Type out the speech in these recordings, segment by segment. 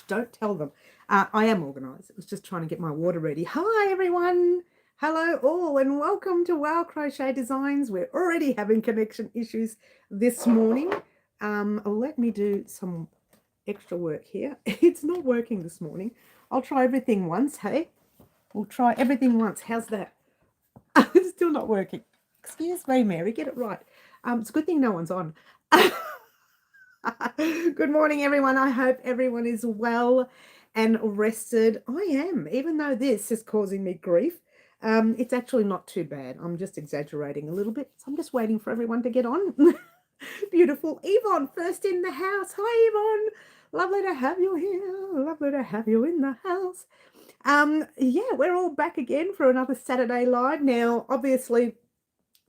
don't tell them. I am organised. It was just trying to get my water ready. Hi, everyone. Hello, all, and welcome to Wow Crochet Designs. We're already having connection issues this morning. Let me do some extra work here. It's not working this morning. I'll try everything once, hey? We'll try everything once. How's that? It's still not working. Excuse me, Mary, get it right. It's a good thing no one's on. Good morning, everyone. I hope everyone is well and rested. I am, even though this is causing me grief. It's actually not too bad. I'm just exaggerating a little bit. So I'm just waiting for everyone to get on. Beautiful. Yvonne, first in the house. Hi, Yvonne. Lovely to have you here. Lovely to have you in the house. Yeah, we're all back again for another Saturday live. Now, obviously,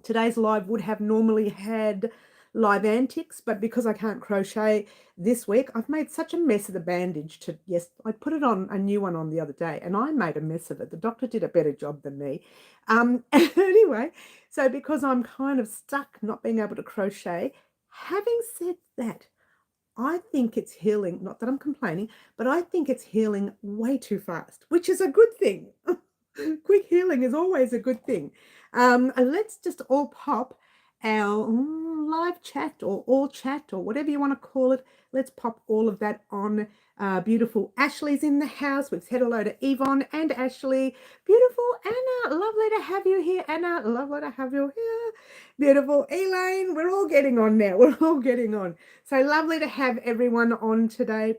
today's live would have normally had live antics, but because I can't crochet this week, I've made such a mess of the bandage yes, I put it on a new one on the other day and I made a mess of it. The doctor did a better job than me. Anyway, so because I'm kind of stuck not being able to crochet, having said that, I think it's healing, not that I'm complaining, but I think it's healing way too fast, which is a good thing. Quick healing is always a good thing. Let's just all pop our live chat or all chat or whatever you want to call it. Let's pop all of that on. Beautiful Ashley's in the house. We've said hello to Yvonne and Ashley. Beautiful Anna, lovely to have you here. Anna, lovely to have you here. Beautiful Elaine, we're all getting on now. We're all getting on. So lovely to have everyone on today.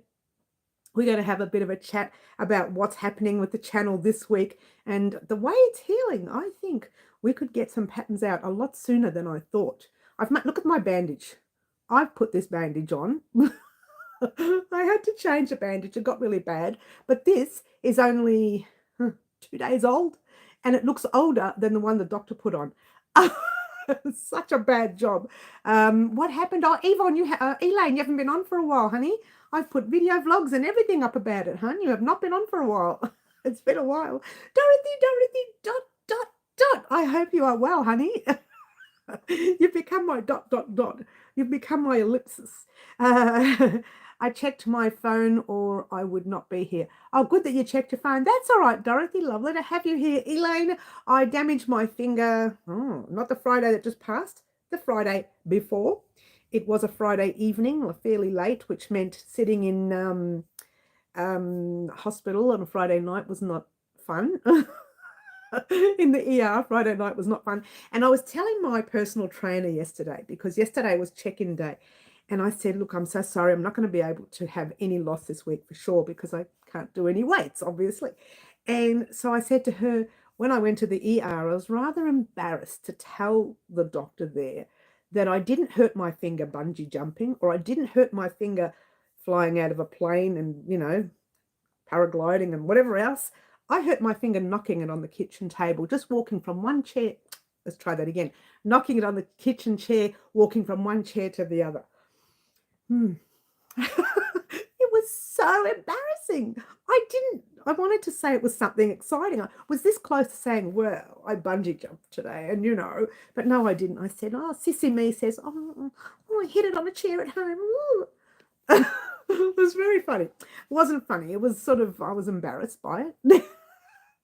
We're going to have a bit of a chat about what's happening with the channel this week and the way it's healing. I think we could get some patterns out a lot sooner than I thought. Look at my bandage. I've put this bandage on. I had to change the bandage. It got really bad. But this is only 2 days old and it looks older than the one the doctor put on. Such a bad job. What happened? Oh, Yvonne, Elaine, you haven't been on for a while, honey. I've put video vlogs and everything up about it, hon. You have not been on for a while. It's been a while. Dorothy, ... I hope you are well, honey. You've become my ... You've become my ellipsis. I checked my phone or I would not be here. Oh, good that you checked your phone. That's all right, Dorothy. Lovely to have you here. Elaine, I damaged my finger. Oh, not the Friday that just passed, the Friday before. It was a Friday evening, fairly late, which meant sitting in hospital on a Friday night was not fun. In the ER, Friday night was not fun. And I was telling my personal trainer yesterday, because yesterday was check-in day, and I said, look, I'm so sorry, I'm not going to be able to have any loss this week for sure, because I can't do any weights, obviously. And so I said to her, when I went to the ER, I was rather embarrassed to tell the doctor there that I didn't hurt my finger bungee jumping, or I didn't hurt my finger flying out of a plane and, you know, paragliding and whatever else. I hurt my finger knocking it on the kitchen table, just walking from one chair. Let's try that again. Knocking it on the kitchen chair, walking from one chair to the other. It was so embarrassing. I wanted to say it was something exciting. I was this close to saying, well, I bungee jumped today, and you know, but no, I didn't. I said, oh, sissy me says, oh, I hit it on a chair at home. It was very funny. It wasn't funny. It was sort of, I was embarrassed by it.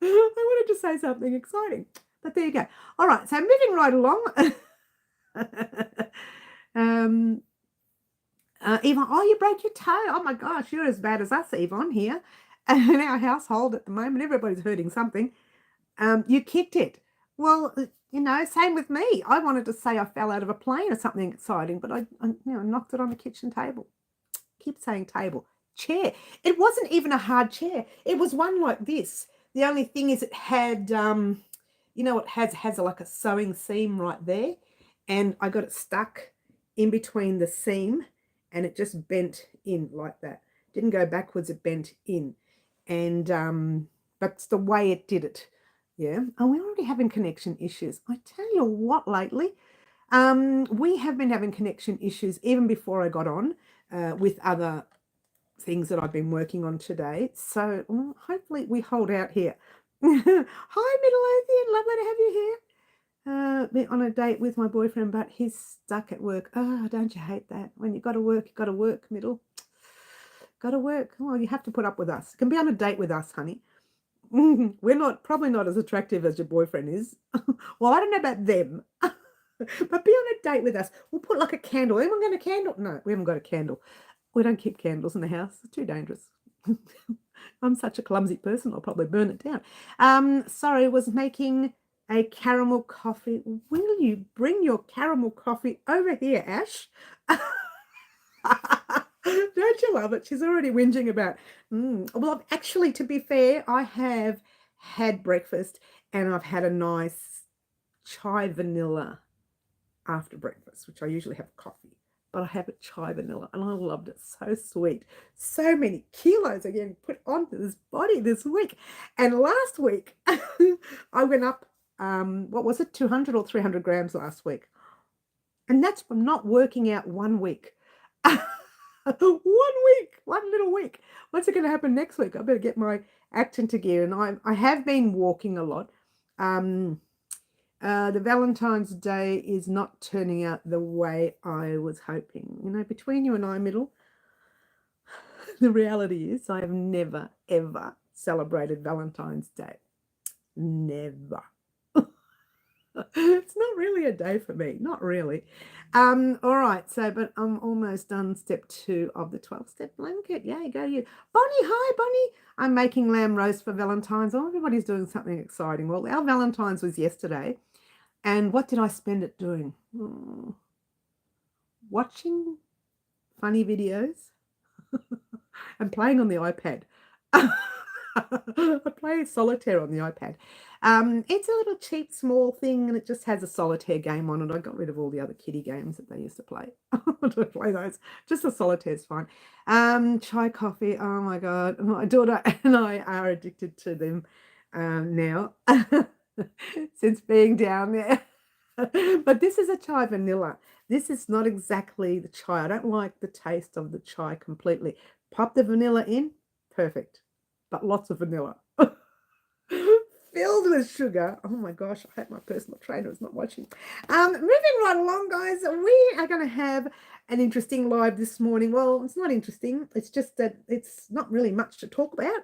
I wanted to say something exciting, but there you go. All right, so moving right along. Yvonne, oh, you broke your toe. Oh my gosh, you're as bad as us, Yvonne, here in our household at the moment. Everybody's hurting something. You kicked it. Well, you know, same with me. I wanted to say I fell out of a plane or something exciting, but I knocked it on the kitchen table. Keep saying table. Chair. It wasn't even a hard chair. It was one like this. The only thing is it had, you know, it has like a sewing seam right there, and I got it stuck in between the seam, and it just bent in like that. Didn't go backwards, it bent in. And but it's the way it did it. Yeah. Oh, we're already having connection issues. I tell you what, lately, we have been having connection issues even before I got on with other things that I've been working on today. So hopefully we hold out here. Hi, Middle-earthian, lovely to have you here. Been on a date with my boyfriend, but he's stuck at work. Oh, don't you hate that? When you got to work, Middle. Got to work. Oh, you have to put up with us. You can be on a date with us, honey. We're probably not as attractive as your boyfriend is. Well, I don't know about them, but be on a date with us. We'll put like a candle. Anyone got a candle? No, we haven't got a candle. We don't keep candles in the house. It's too dangerous. I'm such a clumsy person. I'll probably burn it down. Sorry, was making a caramel coffee. Will you bring your caramel coffee over here, Ash? Don't you love it? She's already whinging about. Well, actually, to be fair, I have had breakfast and I've had a nice chai vanilla after breakfast, which I usually have coffee, but I have a chai vanilla and I loved it. So sweet. So many kilos are getting put onto this body this week. And last week, I went up, what was it, 200 or 300 grams last week. And that's from not working out 1 week. 1 week, one little week. What's it going to happen next week? I better get my act into gear. And I have been walking a lot. The Valentine's Day is not turning out the way I was hoping. You know, between you and I, Middle, the reality is I have never, ever celebrated Valentine's Day. Never. It's not really a day for me. Not really. All right. So, but I'm almost done step 2 of the 12-step blanket. Yay, go you. Bonnie, hi, Bonnie. I'm making lamb roast for Valentine's. Oh, everybody's doing something exciting. Well, our Valentine's was yesterday. And what did I spend it doing? Watching funny videos and playing on the iPad. I play solitaire on the iPad. It's a little cheap, small thing, and it just has a solitaire game on it. I got rid of all the other kiddie games that they used to play. I don't play those. Just the solitaire's fine. Chai coffee. Oh my God, my daughter and I are addicted to them now since being down there. But this is a chai vanilla. This is not exactly the chai. I don't like the taste of the chai completely. Pop the vanilla in, perfect. But lots of vanilla. Filled with sugar. Oh my gosh, I hope my personal trainer is not watching. Moving right along, guys, we are going to have an interesting live this morning. Well, it's not interesting. It's just that it's not really much to talk about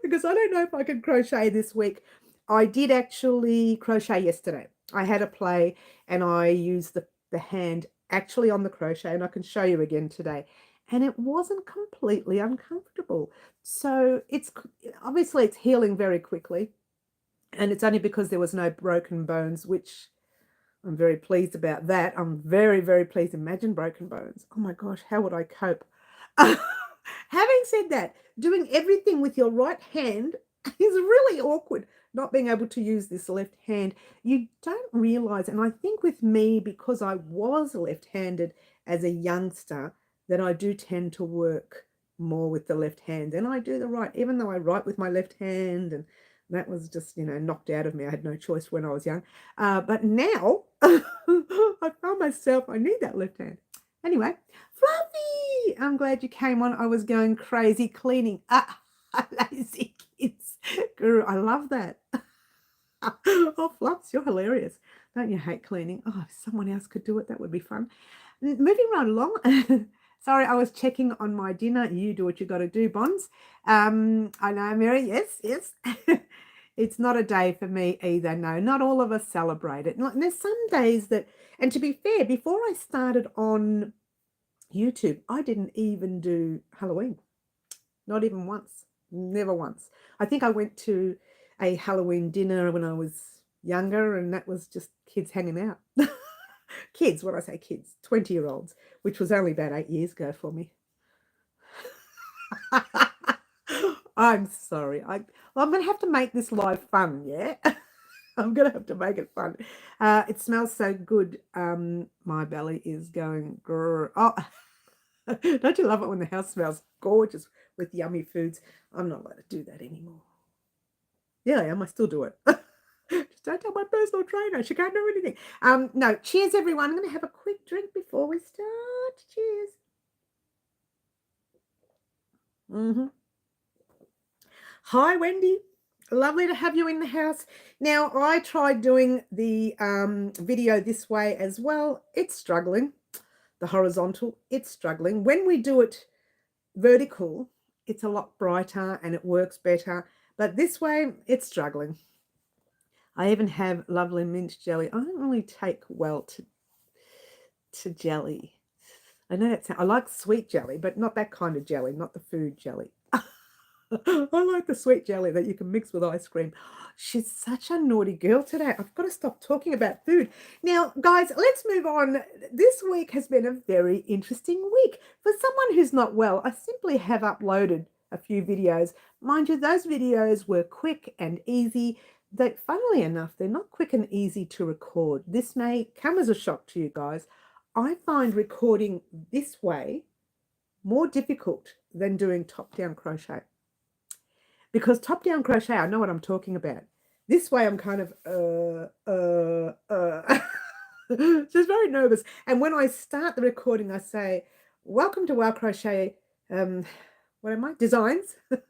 because I don't know if I can crochet this week. I did actually crochet yesterday. I had a play and I used the hand actually on the crochet, and I can show you again today. And it wasn't completely uncomfortable. So it's obviously it's healing very quickly. And it's only because there was no broken bones, which I'm very pleased about that. I'm very, very pleased. Imagine broken bones. Oh my gosh, how would I cope? Having said that, doing everything with your right hand is really awkward. Not being able to use this left hand. You don't realize, and I think with me, because I was left-handed as a youngster, that I do tend to work more with the left hand than I do the right, even though I write with my left hand, and that was just, you know, knocked out of me. I had no choice when I was young. But now I found myself, I need that left hand. Anyway, Fluffy, I'm glad you came on. I was going crazy cleaning. Lazy kids. Guru, I love that. Oh, Fluffs, you're hilarious. Don't you hate cleaning? Oh, if someone else could do it, that would be fun. Moving right along. Sorry, I was checking on my dinner. You do what you got to do, Bonds. I know, Mary. Yes, yes. It's not a day for me either. No, not all of us celebrate it. And there's some days that, and to be fair, before I started on YouTube, I didn't even do Halloween. Not even once. Never once. I think I went to a Halloween dinner when I was younger, and that was just kids hanging out. Kids, when I say kids, 20-year-olds, which was only about 8 years ago for me. I'm sorry. I'm going to have to make this live fun, yeah? I'm going to have to make it fun. It smells so good. My belly is going grrr. Oh, don't you love it when the house smells gorgeous with yummy foods? I'm not allowed to do that anymore. Yeah, I am. I still do it. Just don't tell my personal trainer. She can't do anything. No, cheers, everyone. I'm going to have a quick drink before we start. Cheers. Hi, Wendy. Lovely to have you in the house. Now, I tried doing the video this way as well. It's struggling. The horizontal, it's struggling. When we do it vertical, it's a lot brighter and it works better. But this way, it's struggling. I even have lovely mint jelly. I don't really take well to jelly. I know I like sweet jelly, but not that kind of jelly, not the food jelly. I like the sweet jelly that you can mix with ice cream. She's such a naughty girl today. I've got to stop talking about food. Now, guys, let's move on. This week has been a very interesting week. For someone who's not well, I simply have uploaded a few videos. Mind you, those videos were quick and easy. Funnily enough, they're not quick and easy to record. This may come as a shock to you guys. I find recording this way more difficult than doing top-down crochet. Because top-down crochet, I know what I'm talking about. This way, I'm kind of, just very nervous. And when I start the recording, I say, welcome to Wow Crochet, what am I? Designs. This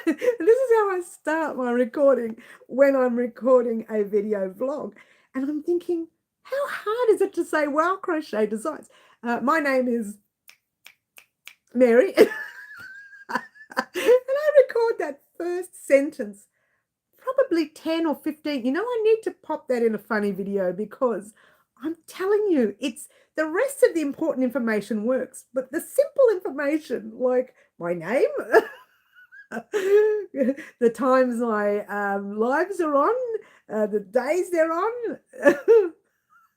is how I start my recording when I'm recording a video vlog. And I'm thinking, how hard is it to say Wow Crochet Designs? My name is Mary. And I record that first sentence probably 10 or 15. You know, I need to pop that in a funny video because I'm telling you, it's the rest of the important information works, but the simple information like my name, the times my lives are on, the days they're on,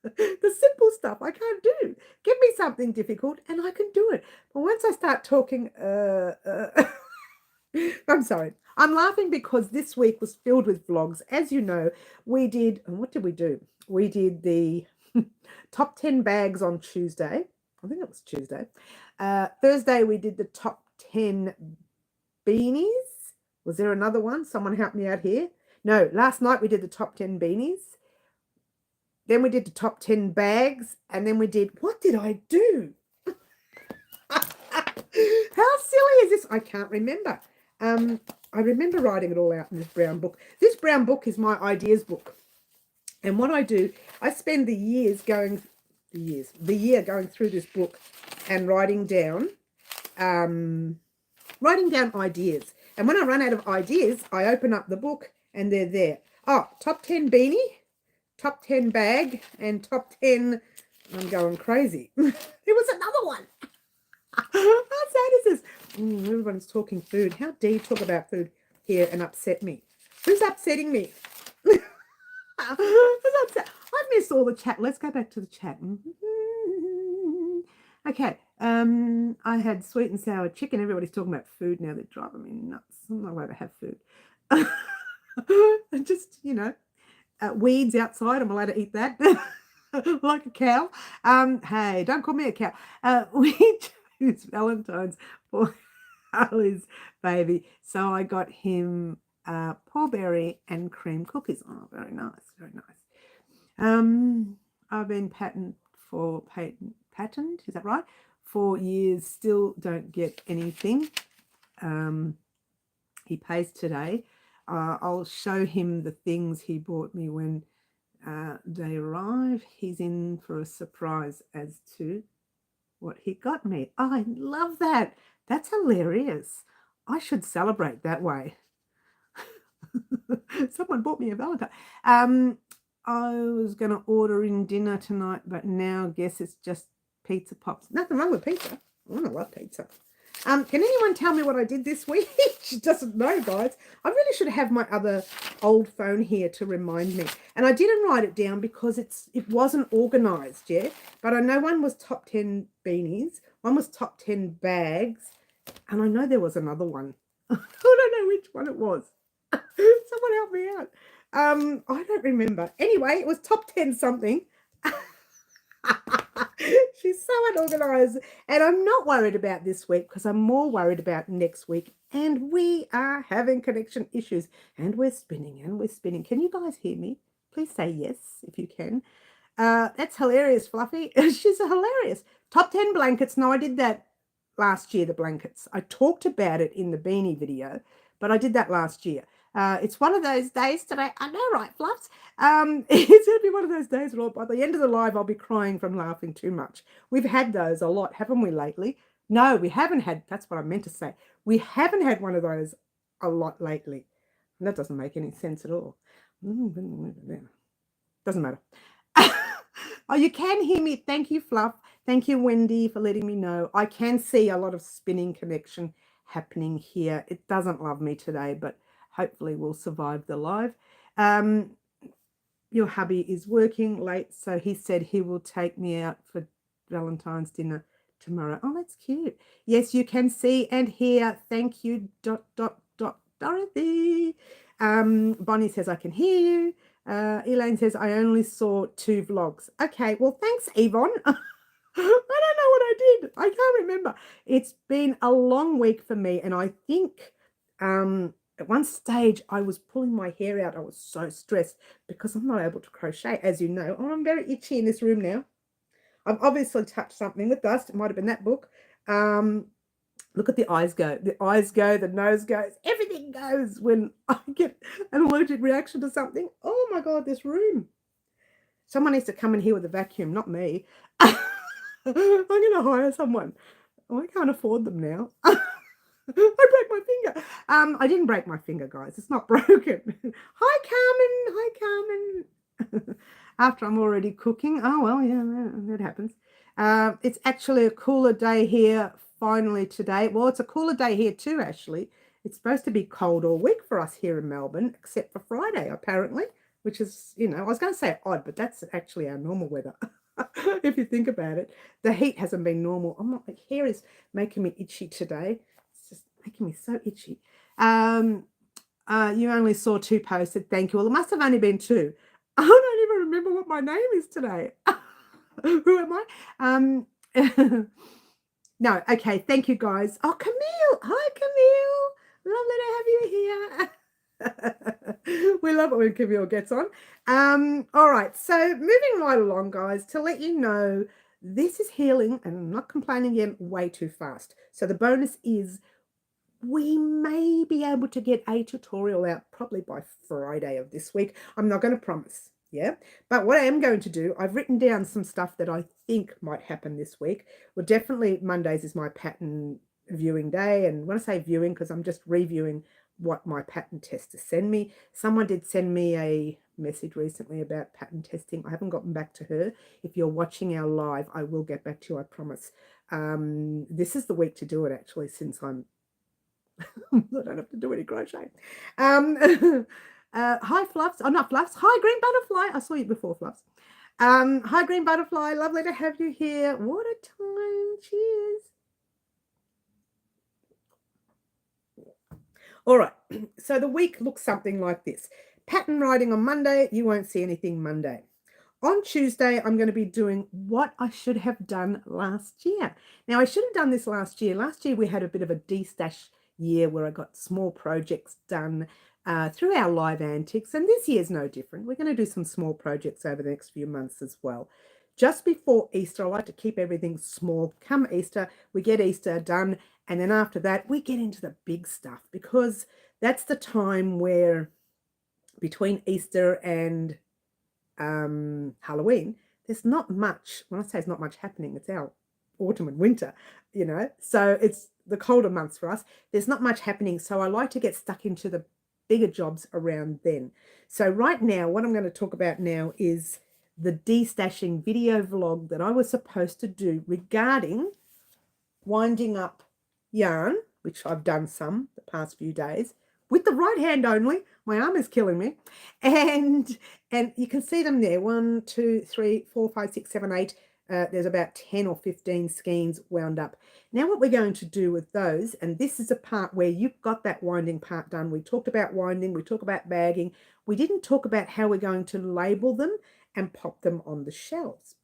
the simple stuff I can't do. Give me something difficult and I can do it. But once I start talking, I'm sorry. I'm laughing because this week was filled with vlogs. As you know, we did, and what did we do? We did the top 10 bags on Tuesday. I think it was Tuesday. Thursday, we did the top 10 beanies. Was there another one? Someone help me out here. No, last night we did the top 10 beanies. Then we did the top 10 bags. And then we did, what did I do? How silly is this? I can't remember. I remember writing it all out in this brown book. This brown book is my ideas book. And what I do, I spend the year going through this book and writing down ideas. And when I run out of ideas, I open up the book and they're there. Oh, top 10 beanie, top 10 bag, and top 10, I'm going crazy. There was another one. How sad is this? Everyone's talking food. How dare you talk about food here and upset me? Who's upsetting me? Who's upset? I've missed all the chat. Let's go back to the chat. Okay. I had sweet and sour chicken. Everybody's talking about food now. They're driving me nuts. I'm not allowed to have food. Just, you know, weeds outside. I'm allowed to eat that. Like a cow. Hey, don't call me a cow. We choose Valentine's for Charlie's baby. So I got him porberry and cream cookies. Oh, very nice, very nice. I've been patented, is that right? For years, still don't get anything. He pays today. I'll show him the things he bought me when they arrive. He's in for a surprise as to what he got me. Oh, I love that. That's hilarious. I should celebrate that way. Someone bought me a Valentine. I was going to order in dinner tonight, but now guess it's just pizza pops. Nothing wrong with pizza. I love pizza. Can anyone tell me what I did this week? She doesn't know, guys. I really should have my other old phone here to remind me. And I didn't write it down because it wasn't organized yet. But I know one was top 10 beanies. One was top 10 bags. And I know there was another one. I don't know which one it was. Someone help me out. I don't remember. Anyway, it was top 10 something. She's so unorganized. And I'm not worried about this week because I'm more worried about next week. And we are having connection issues. And we're spinning and we're spinning. Can you guys hear me? Please say yes if you can. That's hilarious, Fluffy. She's hilarious. Top 10 blankets. No, I did that last year, the blankets. I talked about it in the beanie video, but I did that last year. It's one of those days today. I know, right, Fluffs? It's going to be one of those days where by the end of the live, I'll be crying from laughing too much. We've had those a lot, haven't we, lately? No, we haven't had, that's what I meant to say. We haven't had one of those a lot lately. And that doesn't make any sense at all. Doesn't matter. Oh, you can hear me. Thank you, Fluff. Thank you, Wendy, for letting me know. I can see a lot of spinning connection happening here. It doesn't love me today, but hopefully we'll survive the live. Your hubby is working late, so he said he will take me out for Valentine's dinner tomorrow. Oh, that's cute. Yes, you can see and hear. Thank you, Dorothy. Bonnie says, I can hear you. Elaine says, I only saw 2 vlogs. Okay, well, thanks, Yvonne. I don't know what I did. I can't remember. It's been a long week for me, and I think at one stage I was pulling my hair out. I was so stressed because I'm not able to crochet, as you know. Oh, I'm very itchy in this room now. I've obviously touched something with dust. It might have been that book. Look at the eyes go. The eyes go, the nose goes, everything goes when I get an allergic reaction to something. Oh my God, this room. Someone needs to come in here with a vacuum, not me. I'm going to hire someone. Oh, I can't afford them now. I broke my finger. I didn't break my finger, guys. It's not broken. Hi, Carmen. Hi, Carmen. After I'm already cooking. Oh, well, yeah, that happens. It's actually a cooler day here finally today. Well, it's a cooler day here too, actually. It's supposed to be cold all week for us here in Melbourne, except for Friday, apparently, which is, you know, I was going to say odd, but that's actually our normal weather. If you think about it, the heat hasn't been normal. My hair is making me itchy today. It's just making me so itchy. You only saw 2 posted. Thank you. Well, it must have only been 2. I don't even remember what my name is today. Who am I? No, okay. Thank you, guys. Oh, Camille. Hi, Camille. Lovely to have you here. We love it when Camille gets on. All right. So moving right along, guys, to let you know, this is healing, and I'm not complaining again, way too fast. So the bonus is we may be able to get a tutorial out probably by Friday of this week. I'm not going to promise. Yeah, but what I am going to do, I've written down some stuff that I think might happen this week. Well, definitely Mondays is my pattern viewing day. And when I say viewing, because I'm just reviewing what my pattern testers send me. Someone did send me a message recently about pattern testing. I haven't gotten back to her. If you're watching our live, I will get back to you, I promise. This is the week to do it, actually, since I don't have to do any crochet. Hi, Fluffs. Oh, not Fluffs. Hi, Green Butterfly. I saw you before, Fluffs. Hi, Green Butterfly. Lovely to have you here. What a time. Cheers. All right. So the week looks something like this. Pattern writing on Monday. You won't see anything Monday. On Tuesday, I'm going to be doing what I should have done last year. Now, I should have done this last year. Last year, we had a bit of a de-stash year where I got small projects done through our live antics, and this year's no different. We're going to do some small projects over the next few months as well. Just before Easter, I like to keep everything small. Come Easter, we get Easter done, and then after that, we get into the big stuff, because that's the time where between Easter and Halloween, there's not much. When I say it's not much happening, it's our autumn and winter, you know, so it's the colder months for us. There's not much happening, so I like to get stuck into the bigger jobs around then. So right now, what I'm going to talk about now is the de-stashing video vlog that I was supposed to do regarding winding up yarn, which I've done some the past few days with the right hand only. My arm is killing me. And you can see them there. 1, 2, 3, 4, 5, 6, 7, 8. There's about 10 or 15 skeins wound up. Now what we're going to do with those, and this is a part where you've got that winding part done. We talked about winding, we talked about bagging. We didn't talk about how we're going to label them and pop them on the shelves.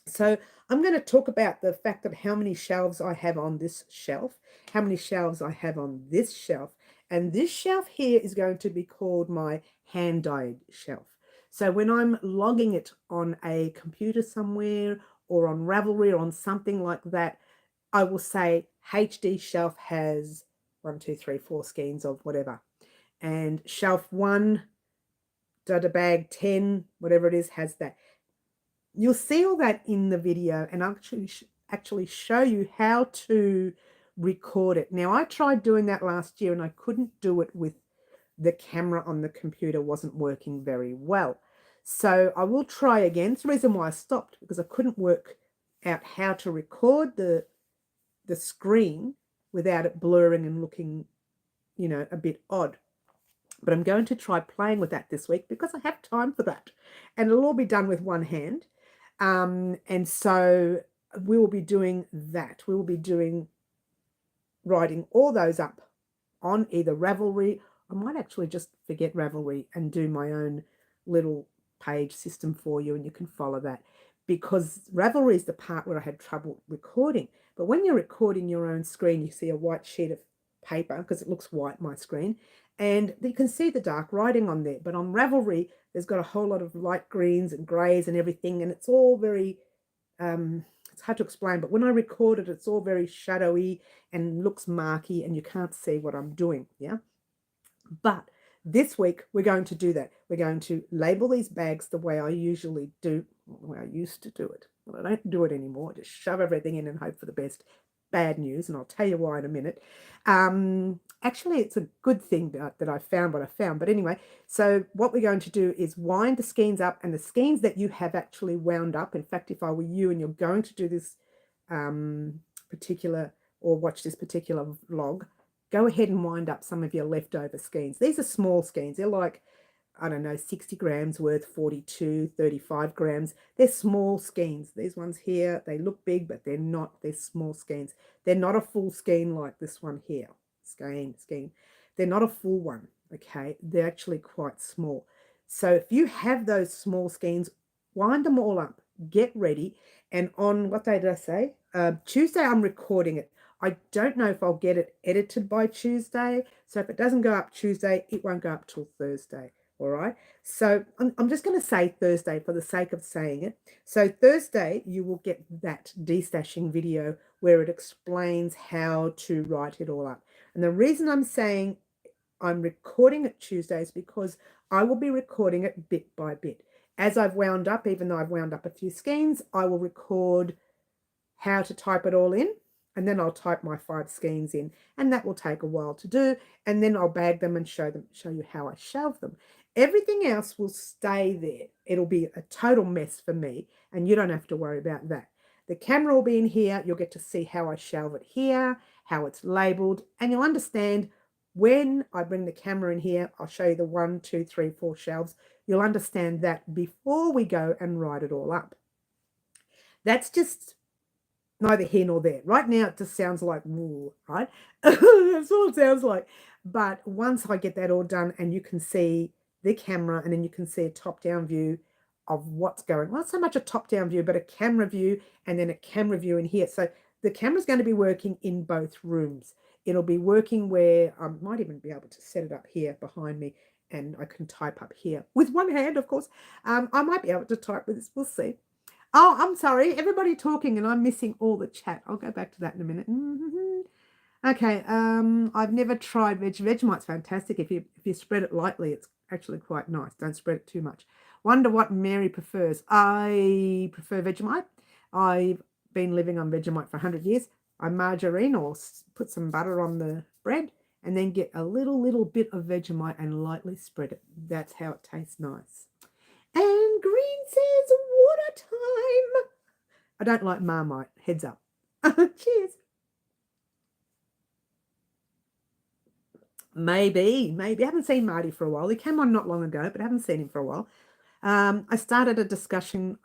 So I'm going to talk about the fact of how many shelves I have on this shelf, how many shelves I have on this shelf. And this shelf here is going to be called my hand-dyed shelf. So when I'm logging it on a computer somewhere or on Ravelry or on something like that, I will say HD shelf has 1, 2, 3, 4 skeins of whatever. And shelf 1, dada bag 10, whatever it is, has that. You'll see all that in the video, and actually show you how to record it. Now, I tried doing that last year and I couldn't do it with the camera on the computer wasn't working very well. So I will try again. It's the reason why I stopped, because I couldn't work out how to record the screen without it blurring and looking, you know, a bit odd. But I'm going to try playing with that this week because I have time for that. And it'll all be done with one hand. And so we will be doing that. We will be writing all those up on either Ravelry. I might actually just forget Ravelry and do my own little page system for you, and you can follow that, because Ravelry is the part where I had trouble recording. But when you're recording your own screen, you see a white sheet of paper, because it looks white, my screen, and you can see the dark writing on there. But on Ravelry, there's got a whole lot of light greens and greys and everything, and it's all very it's hard to explain, but when I record it, it's all very shadowy and looks marky, and you can't see what I'm doing. Yeah. But this week we're going to do that. We're going to label these bags the way I usually do, the way I used to do it. Well, I don't do it anymore. I just shove everything in and hope for the best. Bad news, and I'll tell you why in a minute. Actually, it's a good thing that I found what I found. But anyway, so what we're going to do is wind the skeins up, and the skeins that you have actually wound up. In fact, if I were you and you're going to do this particular or watch this particular vlog, go ahead and wind up some of your leftover skeins. These are small skeins. They're like, I don't know, 60 grams worth, 42, 35 grams. They're small skeins. These ones here, they look big, but they're not. They're small skeins. They're not a full skein like this one here. Skein. They're not a full one, okay? They're actually quite small. So if you have those small skeins, wind them all up. Get ready. And on, what day did I say? Tuesday, I'm recording it. I don't know if I'll get it edited by Tuesday. So if it doesn't go up Tuesday, it won't go up till Thursday. All right. So I'm just going to say Thursday for the sake of saying it. So Thursday, you will get that destashing video where it explains how to write it all up. And the reason I'm saying I'm recording it Tuesday is because I will be recording it bit by bit. As I've wound up, even though I've wound up a few skeins, I will record how to type it all in. And then I'll type my 5 skeins in, and that will take a while to do. And then I'll bag them and show you how I shelve them. Everything else will stay there. It'll be a total mess for me, and you don't have to worry about that. The camera will be in here. You'll get to see how I shelve it here, how it's labeled, and you'll understand when I bring the camera in here. I'll show you the 1, 2, 3, 4 shelves. You'll understand that before we go and write it all up. That's just neither here nor there. Right now, it just sounds like wool, right? That's all it sounds like. But once I get that all done and you can see the camera, and then you can see a top-down view of what's going on. Not so much a top-down view, but a camera view, and then a camera view in here. So the camera's going to be working in both rooms. It'll be working where I might even be able to set it up here behind me, and I can type up here with one hand, of course. I might be able to type with this. We'll see. Oh, I'm sorry. Everybody talking and I'm missing all the chat. I'll go back to that in a minute. Okay. I've never tried Vegemite's fantastic. If you spread it lightly, it's actually quite nice. Don't spread it too much. Wonder what Mary prefers. I prefer Vegemite. I've been living on Vegemite for 100 years. I margarine or put some butter on the bread and then get a little bit of Vegemite and lightly spread it. That's how it tastes nice. And Green says, what a time. I don't like Marmite. Heads up. Cheers. Maybe. I haven't seen Marty for a while. He came on not long ago, but I haven't seen him for a while. I started a discussion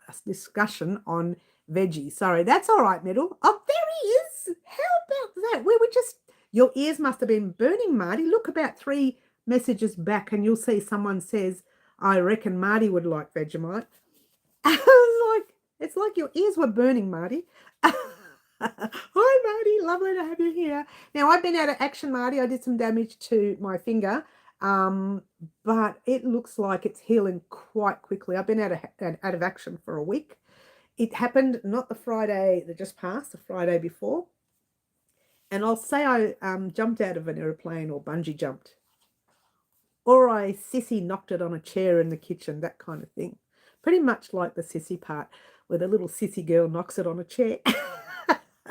on veggies. Sorry, that's all right, Middle. Oh, there he is. How about that? We were just, your ears must have been burning, Marty. Look, about 3 messages back and you'll see someone says, I reckon Marty would like Vegemite. It's like your ears were burning, Marty. Hi, Marty. Lovely to have you here. Now, I've been out of action, Marty. I did some damage to my finger, but it looks like it's healing quite quickly. I've been out of action for a week. It happened not the Friday that just passed, the Friday before. And I'll say I jumped out of an airplane or bungee jumped. Or I sissy knocked it on a chair in the kitchen, that kind of thing. Pretty much like the sissy part, where the little sissy girl knocks it on a chair.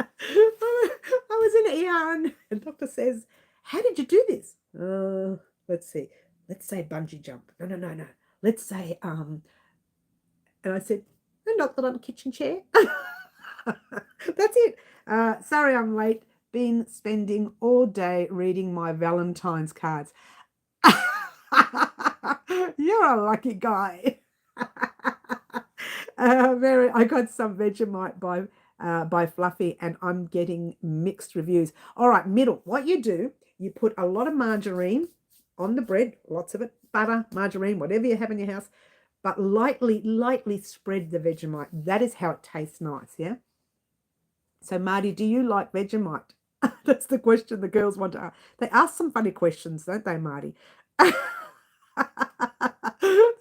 I was in ER and the doctor says, how did you do this? Let's see. Let's say bungee jump. No. Let's say, and I said, I knocked it on a kitchen chair. That's it. Sorry I'm late. Been spending all day reading my Valentine's cards. You're a lucky guy. I got some Vegemite by Fluffy, and I'm getting mixed reviews. All right, middle. What you do, you put a lot of margarine on the bread, lots of it, butter, margarine, whatever you have in your house, but lightly spread the Vegemite. That is how it tastes nice, yeah? So, Marty, do you like Vegemite? That's the question the girls want to ask. They ask some funny questions, don't they, Marty? The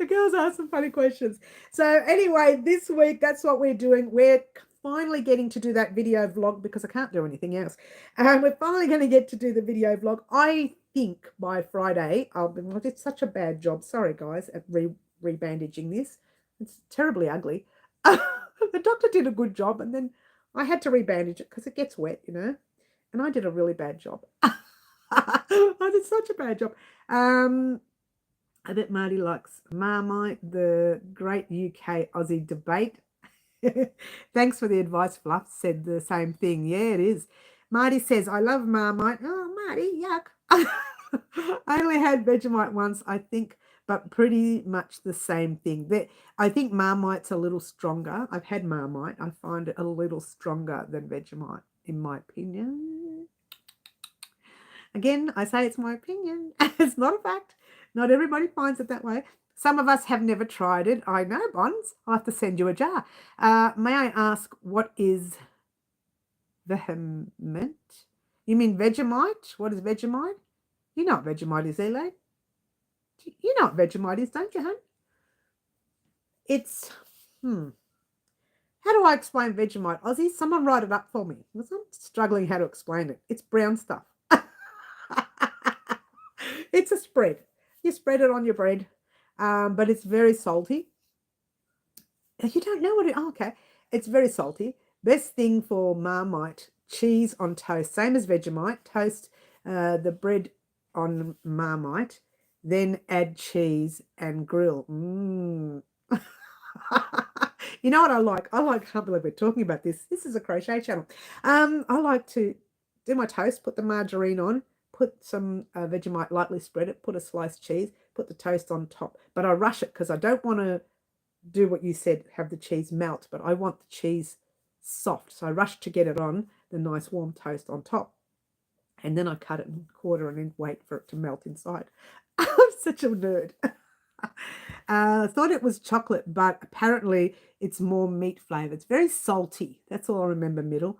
girls ask some funny questions. So anyway, this week, that's what we're doing. We're finally getting to do that video vlog because I can't do anything else. We're finally going to get to do the video vlog. I think by Friday, I did such a bad job. Sorry, guys, at rebandaging this. It's terribly ugly. The doctor did a good job, and then I had to rebandage it because it gets wet, you know. And I did a really bad job. I did such a bad job. I bet Marty likes Marmite, the great UK Aussie debate. Thanks for the advice, Fluff said the same thing. Yeah, it is. Marty says, I love Marmite. Oh, Marty, yuck. I only had Vegemite once, I think, but pretty much the same thing. I think Marmite's a little stronger. I've had Marmite. I find it a little stronger than Vegemite, in my opinion. Again, I say it's my opinion. It's not a fact. Not everybody finds it that way. Some of us have never tried it. I know, Bonds. I'll have to send you a jar. May I ask, what is vehement? You mean Vegemite? What is Vegemite? You know what Vegemite is, Elaine? You know what Vegemite is, don't you, hun? It's, how do I explain Vegemite, Aussie? Someone write it up for me. I'm struggling how to explain it. It's brown stuff. It's a spread. You spread it on your bread, but it's very salty. You don't know what it... Oh, okay. It's very salty. Best thing for Marmite, cheese on toast. Same as Vegemite. Toast the bread on Marmite, then add cheese and grill. You know what I like? I can't believe we're talking about this. This is a crochet channel. I like to do my toast, put the margarine on, put some Vegemite, lightly spread it, put a sliced cheese, put the toast on top. But I rush it because I don't want to do what you said, have the cheese melt, but I want the cheese soft. So I rush to get it on the nice warm toast on top. And then I cut it in a quarter and then wait for it to melt inside. I'm such a nerd. I thought it was chocolate, but apparently it's more meat flavor. It's very salty. That's all I remember, middle.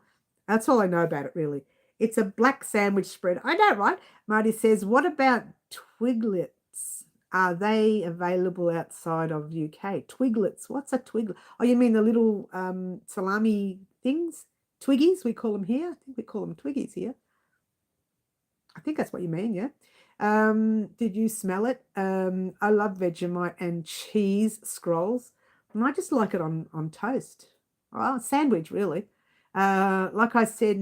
That's all I know about it, really. It's a black sandwich spread. I know, right? Marty says, what about twiglets? Are they available outside of UK? Twiglets. What's a twiglet? Oh, you mean the little salami things? Twiggies, we call them here. I think we call them twiggies here. I think that's what you mean, yeah. Did you smell it? I love Vegemite and cheese scrolls. And I just like it on toast. Oh, sandwich, really. Like I said,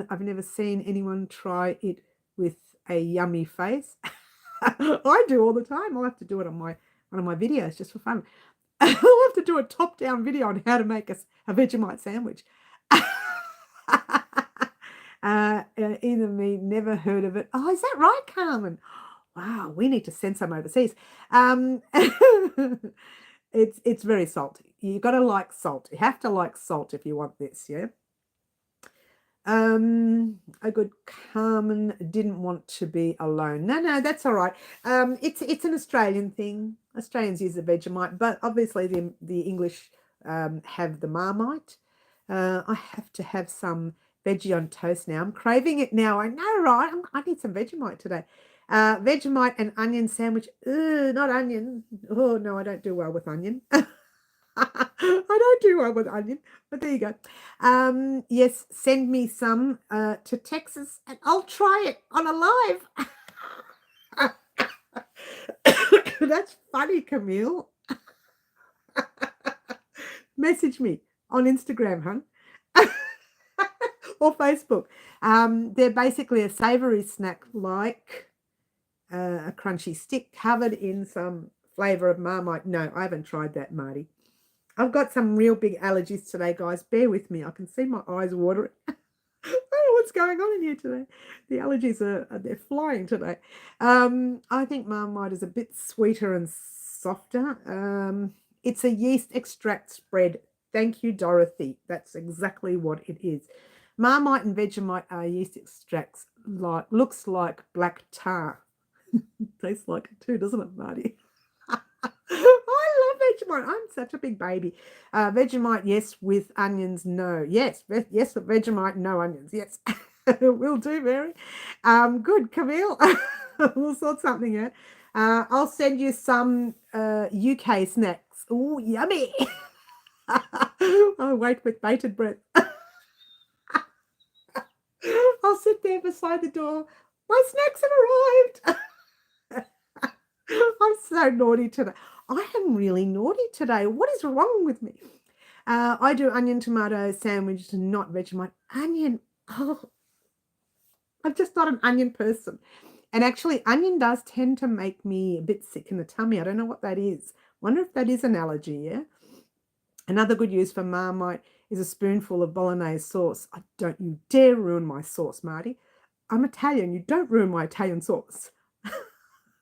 I've never seen anyone try it with a yummy face. I do all the time. I'll have to do it on one of my videos just for fun. I'll have to do a top-down video on how to make a Vegemite sandwich. Either me, never heard of it. Oh, is that right, Carmen? Wow, we need to send some overseas. It's very salty. You got to like salt. You have to like salt if you want this, yeah. A good Carmen didn't want to be alone. No, that's all right. It's an Australian thing. Australians use the Vegemite, but obviously the English have the Marmite. I have to have some veggie on toast now. I'm craving it now. I know, right? I need some Vegemite today. Vegemite and onion sandwich. Not onion. Oh, no, I don't do well with onion. I don't do well with onion, but there you go. Yes, send me some to Texas and I'll try it on a live. That's funny, Camille. Message me on Instagram, hun. or Facebook. They're basically a savoury snack like a crunchy stick covered in some flavour of Marmite. No, I haven't tried that, Marty. I've got some real big allergies today, guys. Bear with me. I can see my eyes watering. I don't know what's going on in here today. The allergies they're flying today. I think Marmite is a bit sweeter and softer. It's a yeast extract spread. Thank you, Dorothy. That's exactly what it is. Marmite and Vegemite are yeast extracts. Looks like black tar. Tastes like it too, doesn't it, Marty? I love Vegemite. I'm such a big baby. Vegemite, yes. With onions, no. Yes, yes. Vegemite, no onions. Yes, will do, Mary. Good, Camille. We'll sort something out. I'll send you some UK snacks. Oh, yummy! I wait with bated breath. I'll sit there beside the door. My snacks have arrived. I'm so naughty today. I am really naughty today. What is wrong with me? I do onion tomato sandwich, not Vegemite. Onion. Oh, I'm just not an onion person. And actually, onion does tend to make me a bit sick in the tummy. I don't know what that is. Wonder if that is an allergy, yeah? Another good use for Marmite is a spoonful of bolognese sauce. Don't you dare ruin my sauce, Marty. I'm Italian. You don't ruin my Italian sauce.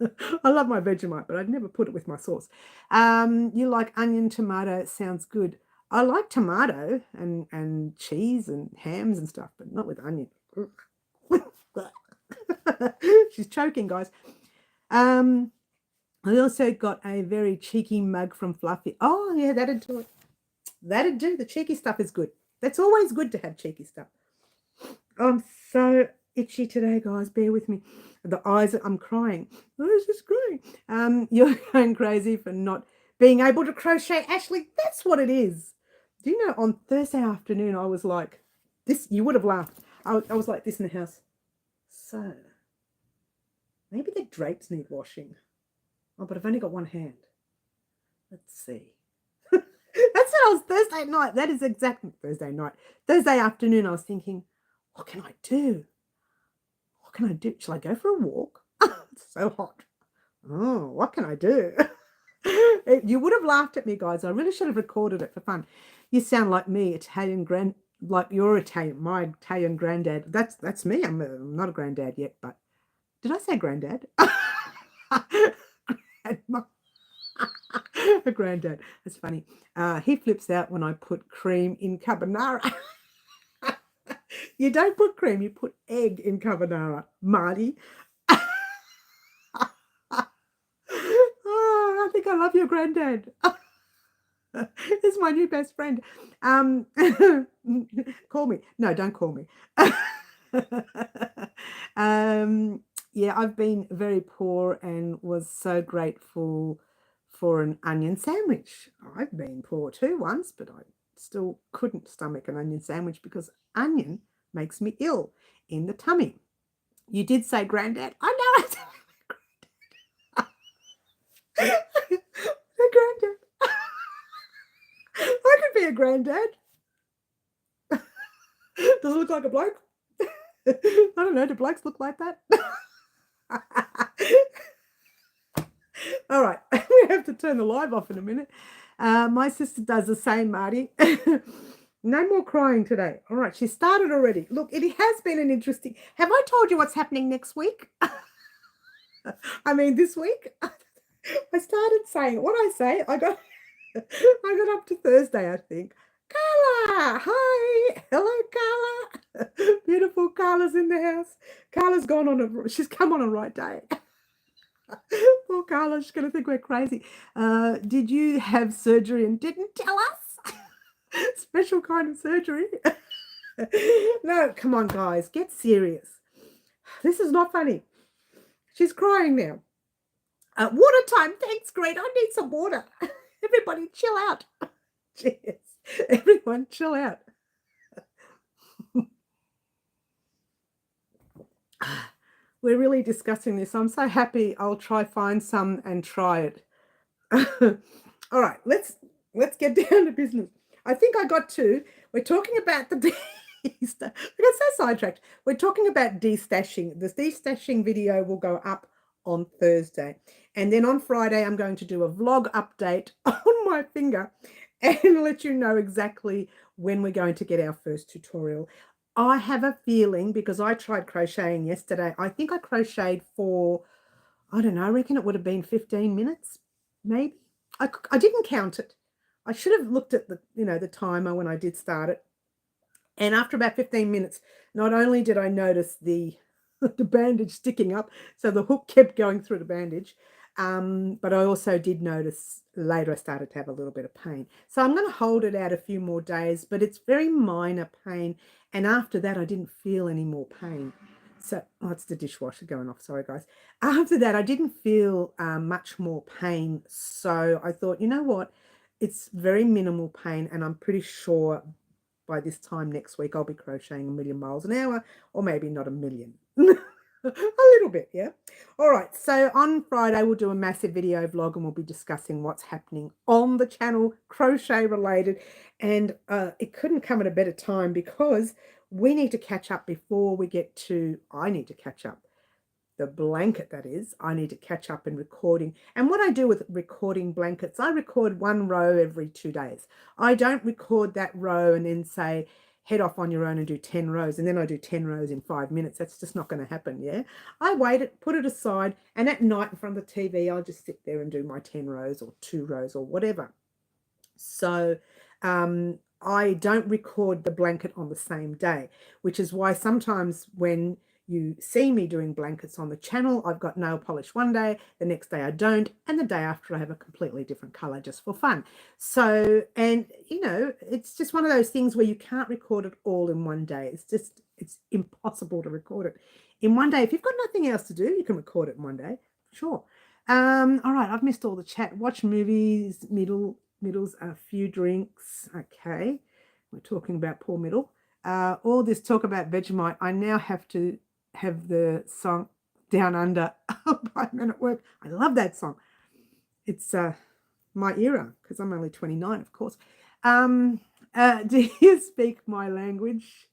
I love my Vegemite, but I'd never put it with my sauce. You like onion tomato? Sounds good. I like tomato and cheese and hams and stuff, but not with onion. She's choking, guys. I also got a very cheeky mug from Fluffy. Oh, yeah, that'd do it. That'd do. The cheeky stuff is good. That's always good to have cheeky stuff. I'm so itchy today, guys. Bear with me. The eyes, I'm crying. I was just crying. You're going crazy for not being able to crochet. Ashley, that's what it is. Do you know, on Thursday afternoon, I was like this. You would have laughed. I was like this in the house. So, maybe the drapes need washing. Oh, but I've only got one hand. Let's see. That's what I was Thursday night. That is exactly Thursday night. Thursday afternoon, I was thinking, what can I do? What can I do? Shall I go for a walk? It's so hot. Oh, what can I do? You would have laughed at me, guys. I really should have recorded it for fun. You sound like me, Italian like you're Italian, my Italian granddad. That's me. I'm not a granddad yet, but did I say granddad? Grandma. A granddad. That's funny. He flips out when I put cream in carbonara. You don't put cream, you put egg in carbonara, Marty. Oh, I think I love your granddad. He's my new best friend. Call me. No, don't call me. Yeah, I've been very poor and was so grateful for an onion sandwich. I've been poor too once, but I still couldn't stomach an onion sandwich because onion makes me ill in the tummy. You did say granddad. I know it. A granddad. I could be a granddad. Does it look like a bloke? I don't know. Do blokes look like that? All right. We have to turn the live off in a minute. My sister does the same, Marty. No more crying today. All right. She started already. Look, it has been an interesting... Have I told you what's happening next week? I mean, this week? I started saying what I say. I got up to Thursday, I think. Carla, hi, hello, Carla. Beautiful Carla's in the house. Carla's she's come on a right day. Poor Carla, she's going to think we're crazy. Did you have surgery and didn't tell us? Special kind of surgery. No, come on, guys, get serious. This is not funny. She's crying now. Water time. Thanks, great. I need some water. Everybody chill out. Cheers. Everyone chill out. We're really discussing this. I'm so happy. I'll try find some and try it. All right, let's get down to business. I think I got two. We're talking about the Easter. I got so sidetracked. We're talking about destashing. This destashing video will go up on Thursday. And then on Friday, I'm going to do a vlog update on my finger and let you know exactly when we're going to get our first tutorial. I have a feeling, because I tried crocheting yesterday, I think I crocheted for, I don't know, I reckon it would have been 15 minutes, maybe. I didn't count it. I should have looked at the, the timer when I did start it. And after about 15 minutes, not only did I notice the bandage sticking up, so the hook kept going through the bandage, but I also did notice later I started to have a little bit of pain. So I'm going to hold it out a few more days, but it's very minor pain. And after that, I didn't feel any more pain. So, oh, it's the dishwasher going off. Sorry, guys. After that, I didn't feel much more pain. So I thought, you know what? It's very minimal pain, and I'm pretty sure by this time next week, I'll be crocheting a million miles an hour, or maybe not a million. A little bit, yeah. All right, so on Friday, we'll do a massive video vlog and we'll be discussing what's happening on the channel, crochet related. And it couldn't come at a better time because we need to catch up before we get to, I need to catch up. The blanket, that is, I need to catch up in recording. And what I do with recording blankets, I record one row every 2 days. I don't record that row and then say, head off on your own and do 10 rows. And then I do 10 rows in 5 minutes. That's just not going to happen, yeah? I wait it, put it aside, and at night in front of the TV, I'll just sit there and do my 10 rows or 2 rows or whatever. So I don't record the blanket on the same day, which is why sometimes when you see me doing blankets on the channel, I've got nail polish one day, the next day I don't, and the day after I have a completely different color just for fun. So, and it's just one of those things where you can't record it all in one day. It's impossible to record it in one day. If you've got nothing else to do, you can record it in one day, sure. All right, I've missed all the chat. Watch movies, Middle's a few drinks. Okay, we're talking about poor Middle. All this talk about Vegemite, I now have to have the song Down Under by Men at Work. I love that song. It's my era, because I'm only 29, of course. Do you speak my language?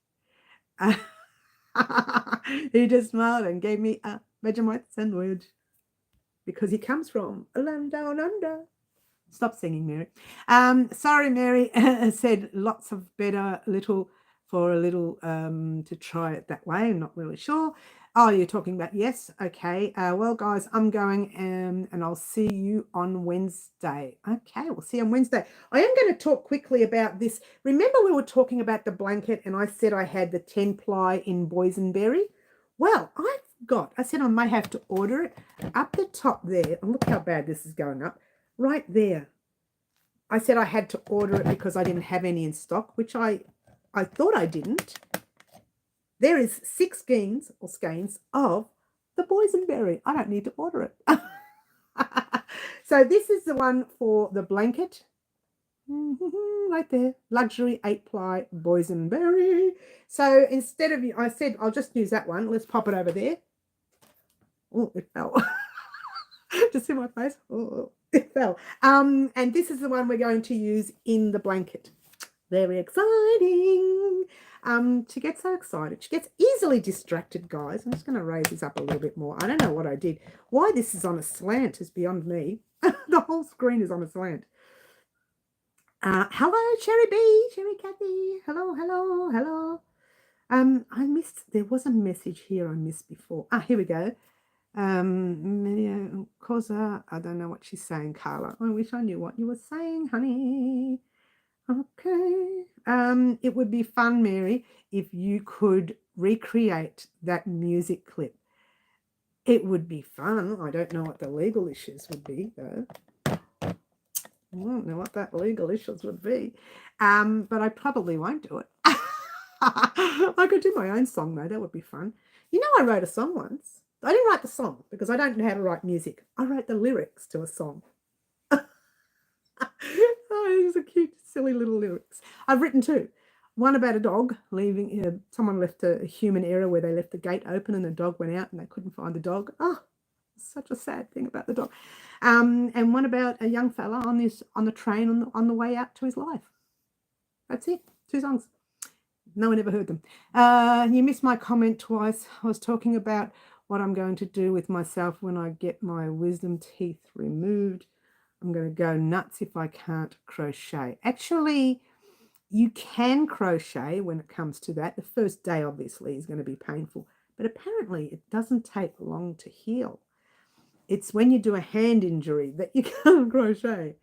He just smiled and gave me a Vegemite sandwich because he comes from a land down under. Stop singing, Mary. Sorry, Mary said lots of better little for a little to try it that way. I'm not really sure. Oh, you're talking about, yes. Okay. Well, guys, I'm going and I'll see you on Wednesday. Okay, we'll see you on Wednesday. I am going to talk quickly about this. Remember we were talking about the blanket and I said I had the 10 ply in boysenberry? Well, I said I may have to order it. Up the top there, and look how bad this is going up. Right there. I said I had to order it because I didn't have any in stock, which I thought I didn't. There is 6 skeins or skeins of the boysenberry. I don't need to order it. So this is the one for the blanket. Right there. Luxury 8-ply boysenberry. So instead of, I said I'll just use that one. Let's pop it over there. Oh, it fell. Just see my face? Oh, it fell. And this is the one we're going to use in the blanket. Very exciting. She gets so excited. She gets easily distracted, guys. I'm just going to raise this up a little bit more. I don't know what I did. Why this is on a slant is beyond me. The whole screen is on a slant. Hello, Cherry B, Cherry Cathy. Hello, hello, hello. I missed, there was a message here I missed before. Here we go. Cosa, I don't know what she's saying, Carla. I wish I knew what you were saying, honey. Okay. It would be fun, Mary, if you could recreate that music clip. It would be fun. I don't know what the legal issues would be, though. I don't know what that legal issues would be. But I probably won't do it. I could do my own song, though. That would be fun. You know, I wrote a song once. I didn't write the song because I don't know how to write music. I wrote the lyrics to a song. Oh, it was a cute, silly little lyrics. I've written 2. One about a dog leaving. Someone left a human error where they left the gate open and the dog went out and they couldn't find the dog. Oh, such a sad thing about the dog. And one about a young fella on the train on the way out to his life. That's it. 2 songs. No one ever heard them. You missed my comment twice. I was talking about what I'm going to do with myself when I get my wisdom teeth removed. I'm going to go nuts if I can't crochet. Actually, you can crochet when it comes to that. The first day, obviously, is going to be painful, but apparently it doesn't take long to heal. It's when you do a hand injury that you can't crochet.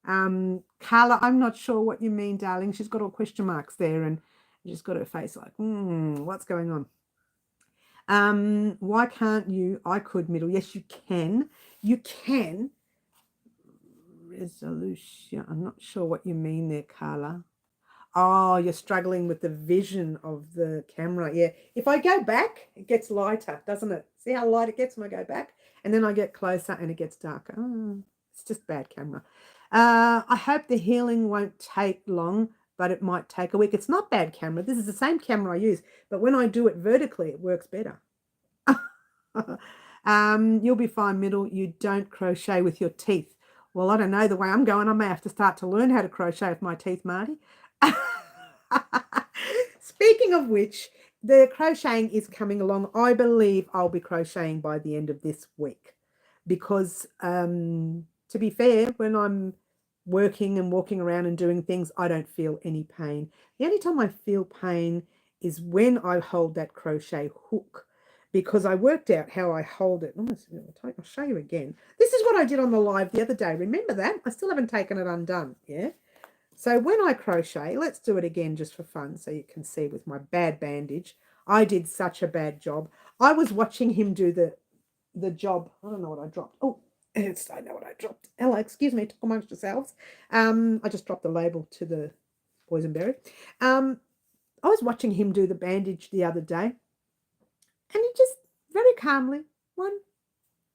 Carla, I'm not sure what you mean, darling. She's got all question marks there and she's got her face like, what's going on? Why can't you? I could middle. Yes, you can. You can. Resolution. I'm not sure what you mean there, Carla. Oh, you're struggling with the vision of the camera. Yeah. If I go back, it gets lighter, doesn't it? See how light it gets when I go back? And then I get closer and it gets darker. Oh, it's just bad camera. I hope the healing won't take long, but it might take a week. It's not bad camera. This is the same camera I use, but when I do it vertically, it works better. You'll be fine, middle. You don't crochet with your teeth. Well, I don't know. The way I'm going, I may have to start to learn how to crochet with my teeth, Marty. Speaking of which, the crocheting is coming along. I believe I'll be crocheting by the end of this week because, to be fair, when I'm working and walking around and doing things, I don't feel any pain. The only time I feel pain is when I hold that crochet hook, because I worked out how I hold it. I'll show you again. This is what I did on the live the other day. Remember that? I still haven't taken it undone. Yeah. So when I crochet, let's do it again just for fun so you can see with my bad bandage. I did such a bad job. I was watching him do the job. I don't know what I dropped. Oh, I know what I dropped. Ella, excuse me, talk amongst yourselves. I just dropped the label to the boysenberry. I was watching him do the bandage the other day, and he just very calmly, 1,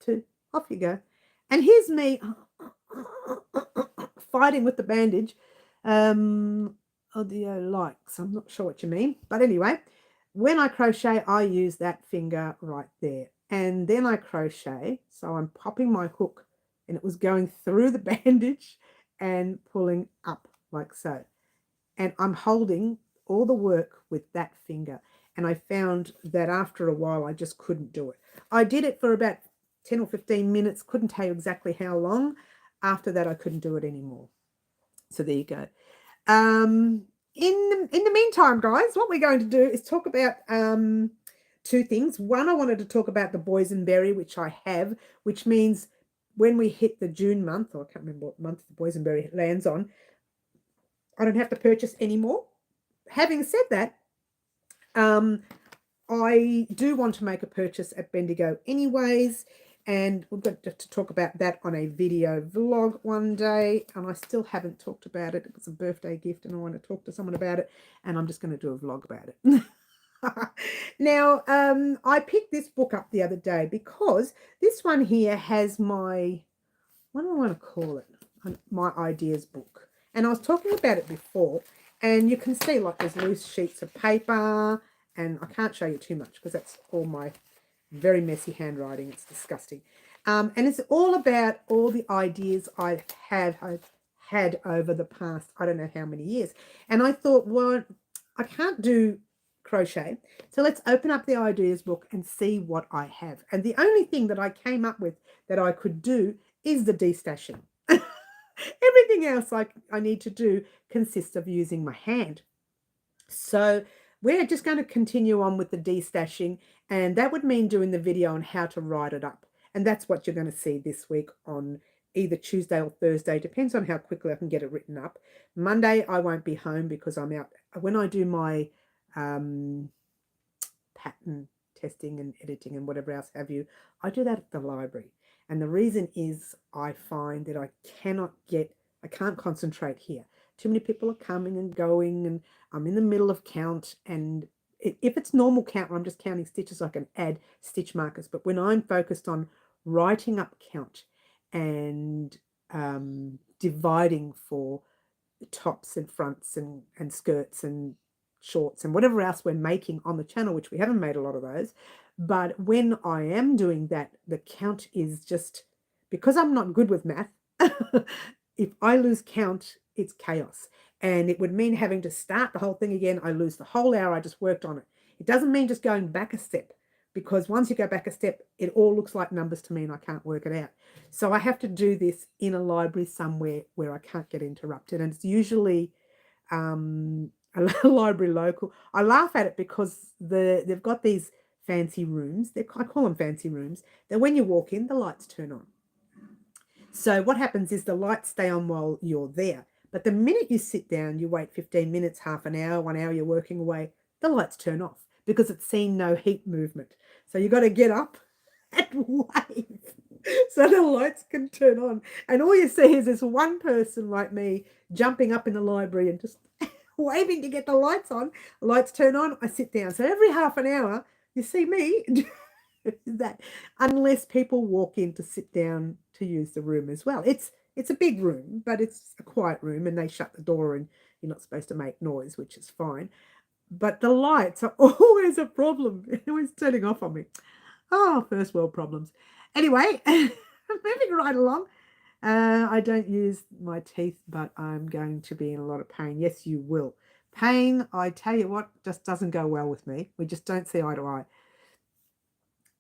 2, off you go. And here's me fighting with the bandage. Audio likes, I'm not sure what you mean, but anyway, when I crochet, I use that finger right there, and then I crochet. So I'm popping my hook, and it was going through the bandage and pulling up like so, and I'm holding all the work with that finger. And I found that after a while, I just couldn't do it. I did it for about 10 or 15 minutes, couldn't tell you exactly how long. After that, I couldn't do it anymore. So there you go. In the meantime, guys, what we're going to do is talk about 2 things. One, I wanted to talk about the boysenberry, which I have, which means when we hit the June month, or I can't remember what month the boysenberry lands on, I don't have to purchase anymore. Having said that, I do want to make a purchase at Bendigo anyways, and we've got to talk about that on a video vlog one day, and I still haven't talked about it. It was a birthday gift and I want to talk to someone about it, and I'm just going to do a vlog about it. Now, I picked this book up the other day because this one here has my, what do I want to call it? My ideas book. And I was talking about it before, and you can see like there's loose sheets of paper, and I can't show you too much because that's all my very messy handwriting. It's disgusting. And it's all about all the ideas I've had over the past, I don't know how many years. And I thought, well, I can't do crochet, so let's open up the ideas book and see what I have. And the only thing that I came up with that I could do is the destashing. Everything else I need to do consists of using my hand. So we're just going to continue on with the destashing, and that would mean doing the video on how to write it up. And that's what you're going to see this week on either Tuesday or Thursday, depends on how quickly I can get it written up. Monday, I won't be home because I'm out. When I do my pattern testing and editing and whatever else have you, I do that at the library. And the reason is I find that I can't concentrate here. Too many people are coming and going, and I'm in the middle of count. And if it's normal count where I'm just counting stitches, I can add stitch markers. But when I'm focused on writing up count and dividing for tops and fronts and skirts and shorts and whatever else we're making on the channel, which we haven't made a lot of those, but when I am doing that, the count is just, because I'm not good with math, if I lose count, it's chaos. And it would mean having to start the whole thing again. I lose the whole hour I just worked on it. It doesn't mean just going back a step, because once you go back a step, it all looks like numbers to me and I can't work it out. So I have to do this in a library somewhere where I can't get interrupted. And it's usually a library local. I laugh at it because they've got these fancy rooms. I call them fancy rooms. That when you walk in, the lights turn on. So what happens is the lights stay on while you're there. But the minute you sit down, you wait 15 minutes, half an hour, 1 hour, you're working away, the lights turn off because it's seen no heat movement. So you got to get up and wave so the lights can turn on. And all you see is this one person like me jumping up in the library and just waving to get the lights on. The lights turn on, I sit down. So every half an hour, you see me that, unless people walk in to sit down to use the room as well. It's a big room, but it's a quiet room, and they shut the door and you're not supposed to make noise, which is fine. But the lights are always a problem. They're always turning off on me. Oh, first world problems. Anyway, moving right along. I don't use my teeth, but I'm going to be in a lot of pain. Yes, you will. Pain, I tell you what, just doesn't go well with me. We just don't see eye to eye.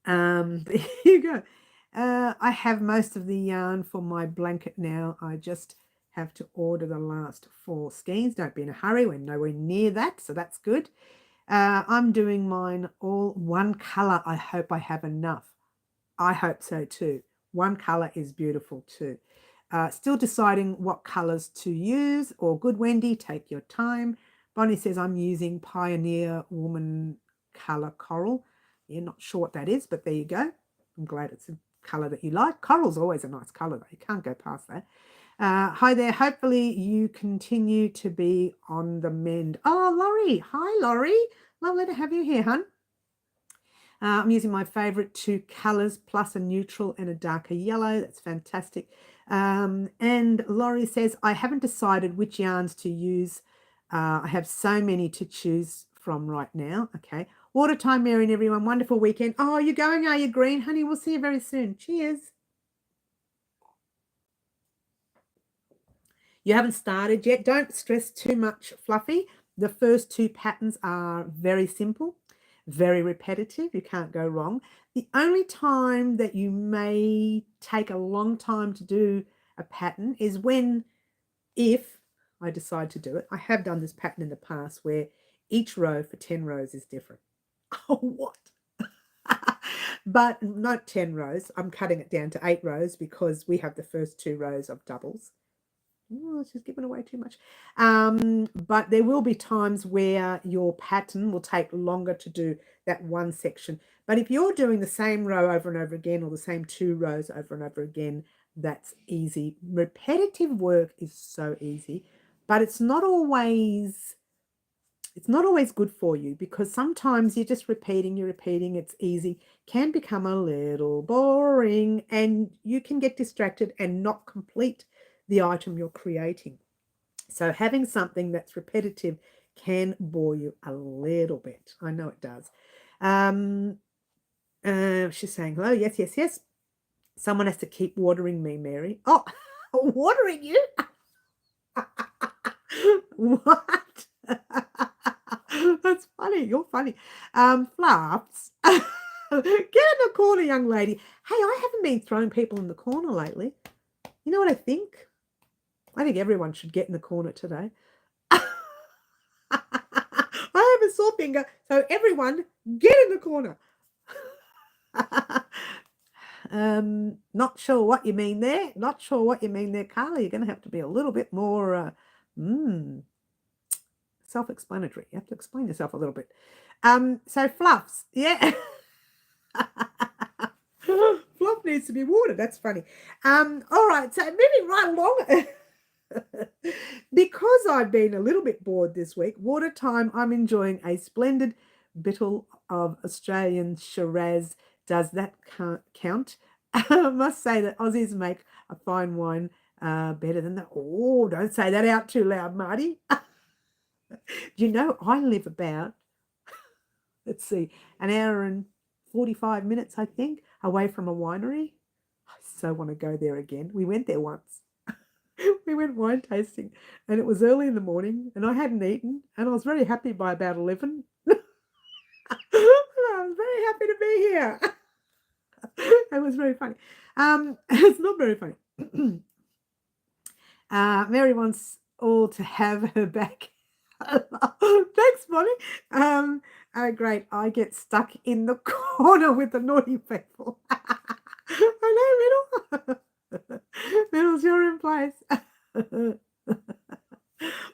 Here you go. I have most of the yarn for my blanket now. I just have to order the last 4 skeins. Don't be in a hurry. We're nowhere near that, so that's good. I'm doing mine all one colour. I hope I have enough. I hope so too. One colour is beautiful too. Still deciding what colours to use. Or good, Wendy, take your time. Bonnie says I'm using Pioneer Woman Colour Coral. Yeah, not sure what that is, but there you go. I'm glad it's a colour that you like. Coral's always a nice colour though. You can't go past that. Hi there. Hopefully you continue to be on the mend. Oh, Laurie. Hi, Laurie. Lovely to have you here, hun. I'm using my favourite 2 colours, plus a neutral and a darker yellow. That's fantastic. And Laurie says, I haven't decided which yarns to use. I have so many to choose from right now. Okay. Water time, Mary and everyone. Wonderful weekend. Oh, you're going, are you, Green? Honey, we'll see you very soon. Cheers. You haven't started yet. Don't stress too much, Fluffy. The first 2 patterns are very simple, very repetitive. You can't go wrong. The only time that you may take a long time to do a pattern is if I decide to do it. I have done this pattern in the past where each row for 10 rows is different. Oh, what? But not 10 rows. I'm cutting it down to 8 rows because we have the first 2 rows of doubles. Oh, she's giving away too much. But there will be times where your pattern will take longer to do that one section. But if you're doing the same row over and over again, or the same 2 rows over and over again, that's easy. Repetitive work is so easy, but it's not always good for you, because sometimes you're just repeating, it's easy, can become a little boring, and you can get distracted and not complete the item you're creating. So having something that's repetitive can bore you a little bit. I know it does. She's saying, hello, yes. Someone has to keep watering me, Mary. Oh, watering you? What? That's funny. You're funny. Fluffs. Get in the corner, young lady. Hey, I haven't been throwing people in the corner lately. You know what I think? I think everyone should get in the corner today. I have a sore finger, so everyone get in the corner. Not sure what you mean there. Not sure what you mean there, Carla. You're going to have to be a little bit more self-explanatory. You have to explain yourself a little bit. So Fluffs, yeah. Fluff needs to be watered. That's funny. All right, so moving right along. Because I've been a little bit bored this week, water time, I'm enjoying a splendid Beetle of Australian Shiraz. Does that count? I must say that Aussies make a fine wine better than that. Oh, don't say that out too loud, Marty. You know, I live about, let's see, an hour and 45 minutes, I think, away from a winery. I so want to go there again. We went there once. we went wine tasting, and it was early in the morning, and I hadn't eaten, and I was very happy by about 11. I was very happy to be here. It was very funny. It's not very funny. Mary wants all to have her back. Thanks, Molly. Great. I get stuck in the corner with the naughty people. I know, Middle. Middle's, you're in place.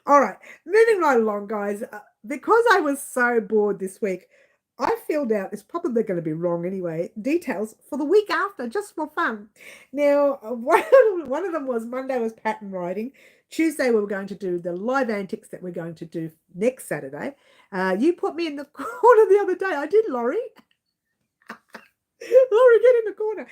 All right, moving right along, guys. Because I was so bored this week, I filled out, it's probably going to be wrong anyway, details for the week after, just for fun. Now, one of them was Monday was pattern writing. Tuesday, we were going to do the live antics that we're going to do next Saturday. You put me in the corner the other day. I did, Laurie. Laurie, get in the corner.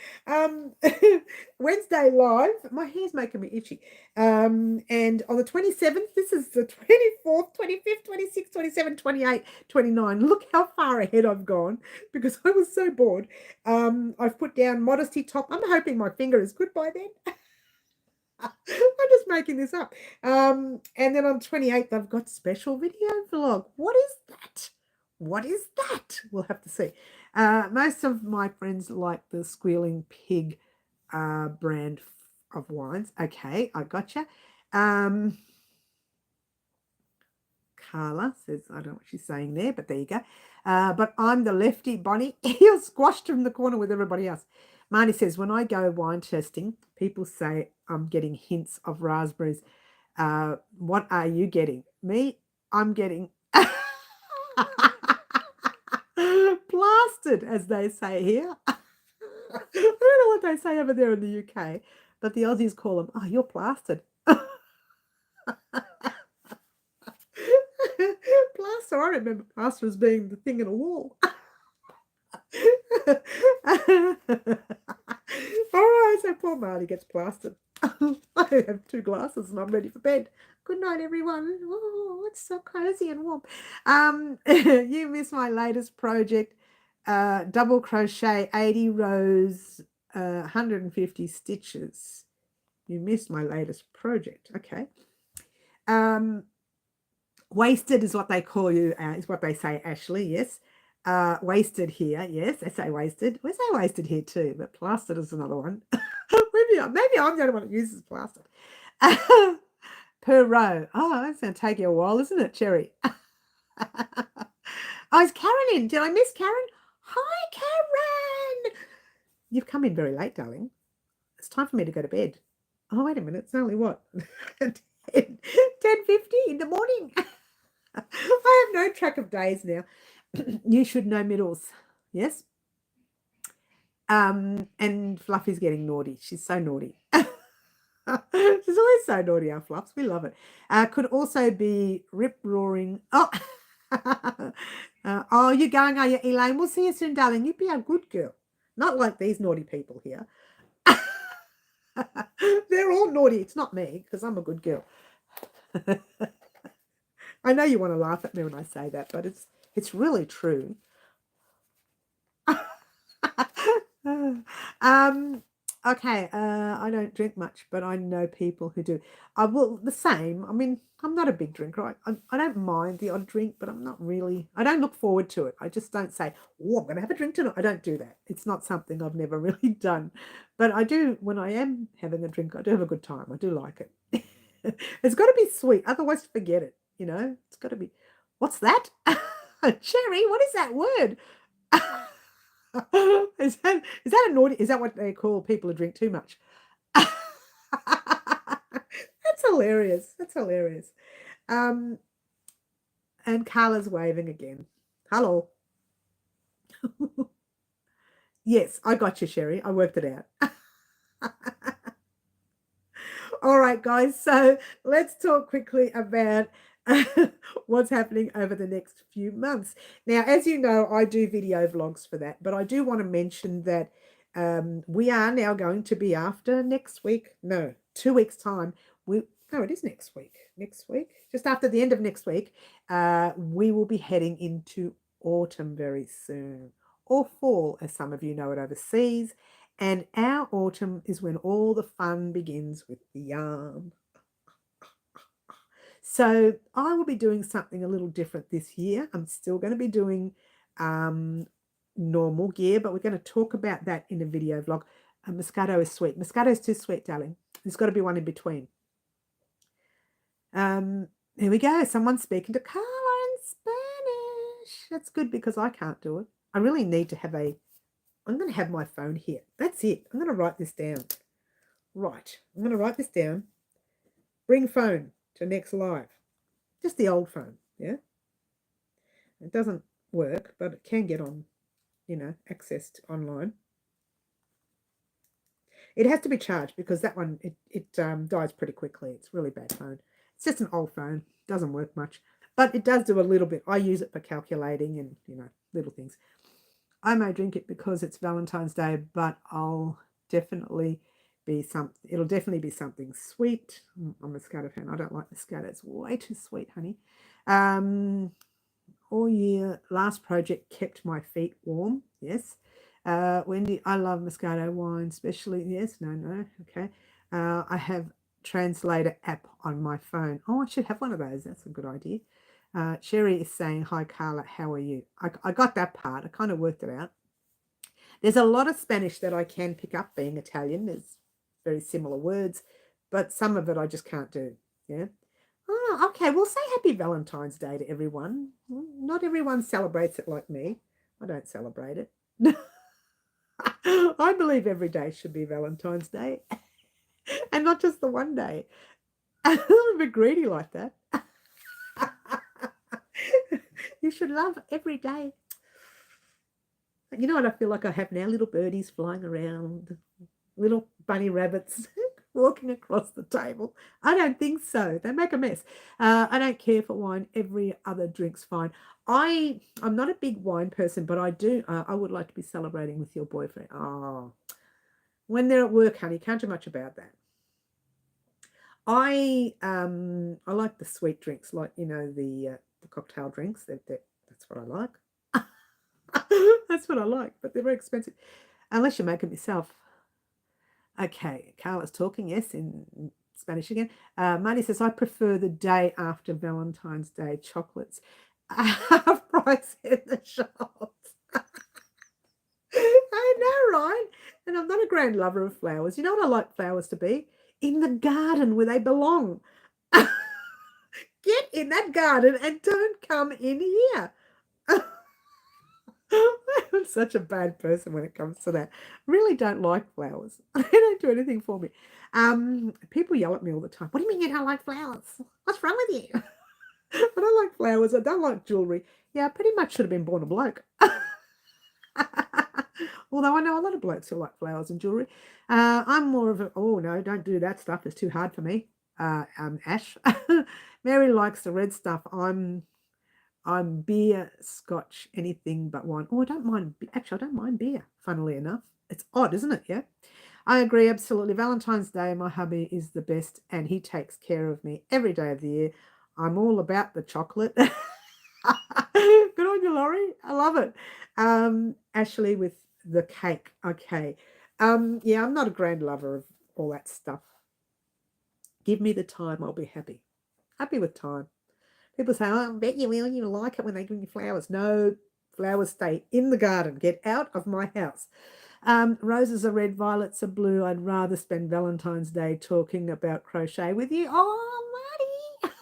Wednesday live. My hair's making me itchy. And on the 27th, this is the 24th, 25th, 26th, 27th, 28th, 29th. Look how far ahead I've gone because I was so bored. I've put down modesty top. I'm hoping my finger is good by then. I'm just making this up. And then on 28th, I've got special video vlog. What is that? What is that? We'll have to see. Most of my friends like the Squealing Pig brand of wines. Okay, I gotcha. Carla says, I don't know what she's saying there, but there you go. But I'm the lefty, Bonnie. You're squashed in the corner with everybody else. Marnie says, when I go wine testing, people say I'm getting hints of raspberries. What are you getting? Me, I'm getting plastered, as they say here. I don't know what they say over there in the UK, but the Aussies call them, oh, you're plastered. Plaster, I remember plaster as being the thing in a wall. All right, so poor Marty gets plastered. I have 2 glasses and I'm ready for bed. Good night, everyone. Oh, it's so cozy and warm. You missed my latest project. Double crochet 80 rows, 150 stitches. You missed my latest project. Okay. Wasted is what they call you, is what they say, Ashley. Yes. Wasted here. Yes, they say wasted. We say wasted here too, but plastered is another one. maybe I'm the only one that uses plastered. Per row. Oh, that's going to take you a while, isn't it, Cherry? Oh, is Karen in? Did I miss Karen? Hi, Karen. You've come in very late, darling. It's time for me to go to bed. Oh, wait a minute. It's only what? 10:50 in the morning. I have no track of days now. You should know Middles. Yes? And Fluffy's getting naughty. She's so naughty. She's always so naughty, our Fluffs. We love it. Could also be rip-roaring. Oh, oh, you're going, are you, Elaine? We'll see you soon, darling. You be a good girl. Not like these naughty people here. They're all naughty. It's not me, because I'm a good girl. I know you want to laugh at me when I say that, but it's really true. Okay, I don't drink much, but I know people who do. I will the same. I mean, I'm not a big drinker. I don't mind the odd drink, but I'm not really. I don't look forward to it. I just don't say, "Oh, I'm going to have a drink tonight." I don't do that. It's not something I've never really done, but I do when I am having a drink. I do have a good time. I do like it. It's got to be sweet, otherwise forget it. You know, it's got to be. What's that? Cherry? What is that word? Is that a naughty? Is that what they call people who drink too much? That's hilarious. That's hilarious. And Carla's waving again. Hello. Yes, I got you, Sherry. I worked it out. All right, guys. So let's talk quickly about what's happening over the next few months. Now, as you know, I do video vlogs for that, but I do want to mention that we are now going to be after next week. No, 2 weeks' time. No, it is next week. Next week, just after the end of next week, we will be heading into autumn very soon, or fall, as some of you know it overseas. And our autumn is when all the fun begins with the yarn. So I will be doing something a little different this year. I'm still going to be doing normal gear, but we're going to talk about that in a video vlog. Moscato is sweet. Moscato is too sweet, darling. There's got to be one in between. Here we go. Someone's speaking to Carla in Spanish. That's good because I can't do it. I really need to have I'm going to have my phone here. That's it. I'm going to write this down. Right. I'm going to write this down. Bring phone to next live. Just the old phone. Yeah. It doesn't work, but it can get on, accessed online. It has to be charged because that one, it dies pretty quickly. It's a really bad phone. It's just an old phone. Doesn't work much. But it does do a little bit. I use it for calculating and, little things. I may drink it because it's Valentine's Day, but it'll definitely be something sweet. I'm a Moscato fan. I don't like Moscato. It's way too sweet, honey. All year, last project kept my feet warm. Yes. Wendy, I love Moscato wine, especially. Yes, no. Okay. I have translator app on my phone. Oh, I should have one of those. That's a good idea. Sherry is saying, hi, Carla, how are you? I got that part. I kind of worked it out. There's a lot of Spanish that I can pick up being Italian. There's very similar words, but some of it I just can't do. Yeah. Oh, okay. Well, say happy Valentine's Day to everyone. Not everyone celebrates it like me. I don't celebrate it. I believe every day should be Valentine's Day and not just the one day. I'm a bit greedy like that. You should love every day. You know what I feel like I have now? Little birdies flying around, little bunny rabbits walking across the table. I don't think so. They make a mess. I don't care for wine. Every other drink's fine. I'm not a big wine person, but I would like to be celebrating with your boyfriend. Oh, when they're at work, honey, can't do much about that. I like the sweet drinks, like the cocktail drinks. That's what I like. That's what I like, but they're very expensive, unless you make it yourself. Okay, Carla's talking, yes, in Spanish again. Marty says, I prefer the day after Valentine's Day chocolates. Half price in the shops. I know, right? And I'm not a grand lover of flowers. You know what I like flowers to be? In the garden where they belong. Get in that garden and don't come in here. I'm such a bad person when it comes to that. I really don't like flowers. They don't do anything for me. People yell at me all the time. What do you mean you don't like flowers? What's wrong with you? I don't like flowers. I don't like jewelry. Yeah, I pretty much should have been born a bloke. Although I know a lot of blokes who like flowers and jewelry. I'm more of a, oh no, don't do that stuff. It's too hard for me. Ash. Mary likes the red stuff. I'm beer, scotch, anything but wine. Oh, I don't mind. Actually, I don't mind beer, funnily enough. It's odd, isn't it? Yeah. I agree, absolutely. Valentine's Day, my hubby is the best, and he takes care of me every day of the year. I'm all about the chocolate. Good on you, Laurie. I love it. Ashley with the cake. Okay. Yeah, I'm not a grand lover of all that stuff. Give me the time, I'll be happy. Happy with time. People say, oh, I bet you will. You like it when they give you flowers. No, flowers stay in the garden. Get out of my house. Roses are red, violets are blue. I'd rather spend Valentine's Day talking about crochet with you. Oh, Marty.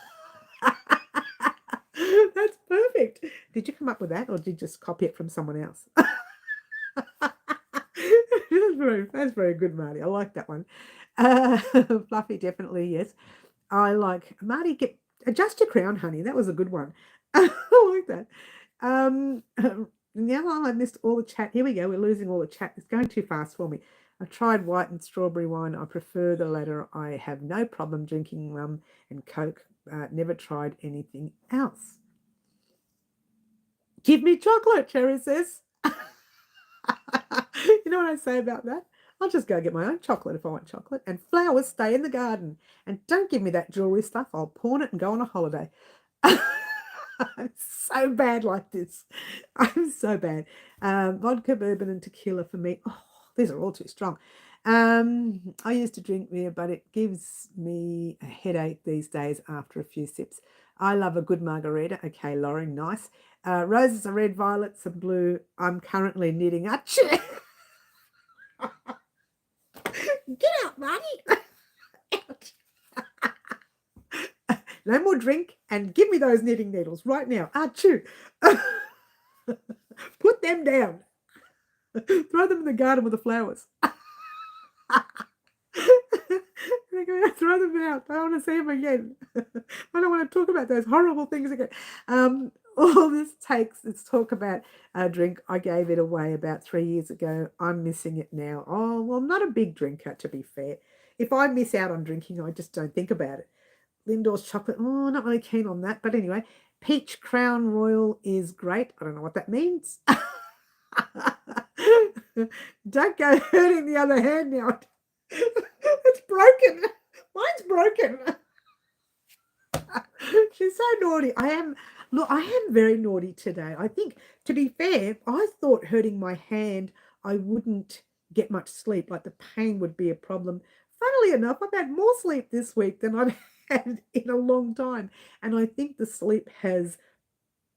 That's perfect. Did you come up with that or did you just copy it from someone else? That's very good, Marty. I like that one. Fluffy, definitely, yes. I like, Marty, adjust your crown, honey. That was a good one. I like that. Now I missed all the chat. Here we go. We're losing all the chat. It's going too fast for me. I've tried white and strawberry wine. I prefer the latter. I have no problem drinking rum and Coke. Never tried anything else. Give me chocolate, Cherry says. You know what I say about that? I'll just go get my own chocolate if I want chocolate. And flowers stay in the garden. And don't give me that jewelry stuff. I'll pawn it and go on a holiday. I'm so bad like this. I'm so bad. Vodka, bourbon, and tequila for me. Oh, these are all too strong. I used to drink beer, but it gives me a headache these days after a few sips. I love a good margarita. Okay, Lauren, nice. Roses are red, violets are blue. I'm currently knitting. Achoo! Get out, Marty. No more drink and give me those knitting needles right now. Achoo. Put them down. Throw them in the garden with the flowers. Throw them out. I don't want to see them again. I don't want to talk about those horrible things again. All this takes is talk about a drink. I gave it away about 3 years ago. I'm missing it now. Oh, well, I'm not a big drinker, to be fair. If I miss out on drinking, I just don't think about it. Lindor's chocolate. Oh, not really keen on that. But anyway, peach crown royal is great. I don't know what that means. Don't go hurting the other hand now. It's broken. Mine's broken. She's so naughty. I am very naughty today. I think, to be fair, I thought hurting my hand, I wouldn't get much sleep. Like the pain would be a problem. Funnily enough, I've had more sleep this week than I've had in a long time. And I think the sleep has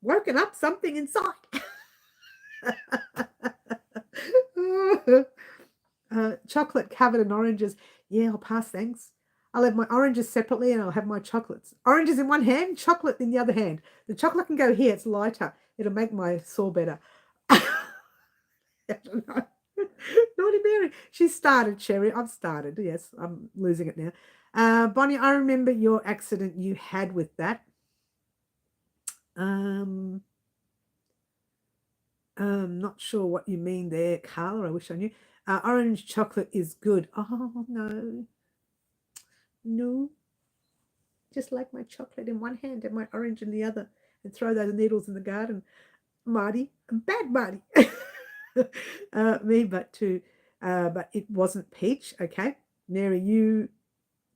woken up something inside. Chocolate covered in oranges. Yeah, I'll pass, thanks. I'll have my oranges separately and I'll have my chocolates. Oranges in one hand, chocolate in the other hand. The chocolate can go here, it's lighter. It'll make my sore better. I don't know. Naughty Mary. She started, Sherry. I've started. Yes, I'm losing it now. Bonnie, I remember your accident you had with that. Not sure what you mean there, Carla. I wish I knew. Orange chocolate is good. Oh, no. No. Just like my chocolate in one hand and my orange in the other. And throw those needles in the garden. Marty. Bad Marty. Me, but it wasn't peach. Okay. Mary, you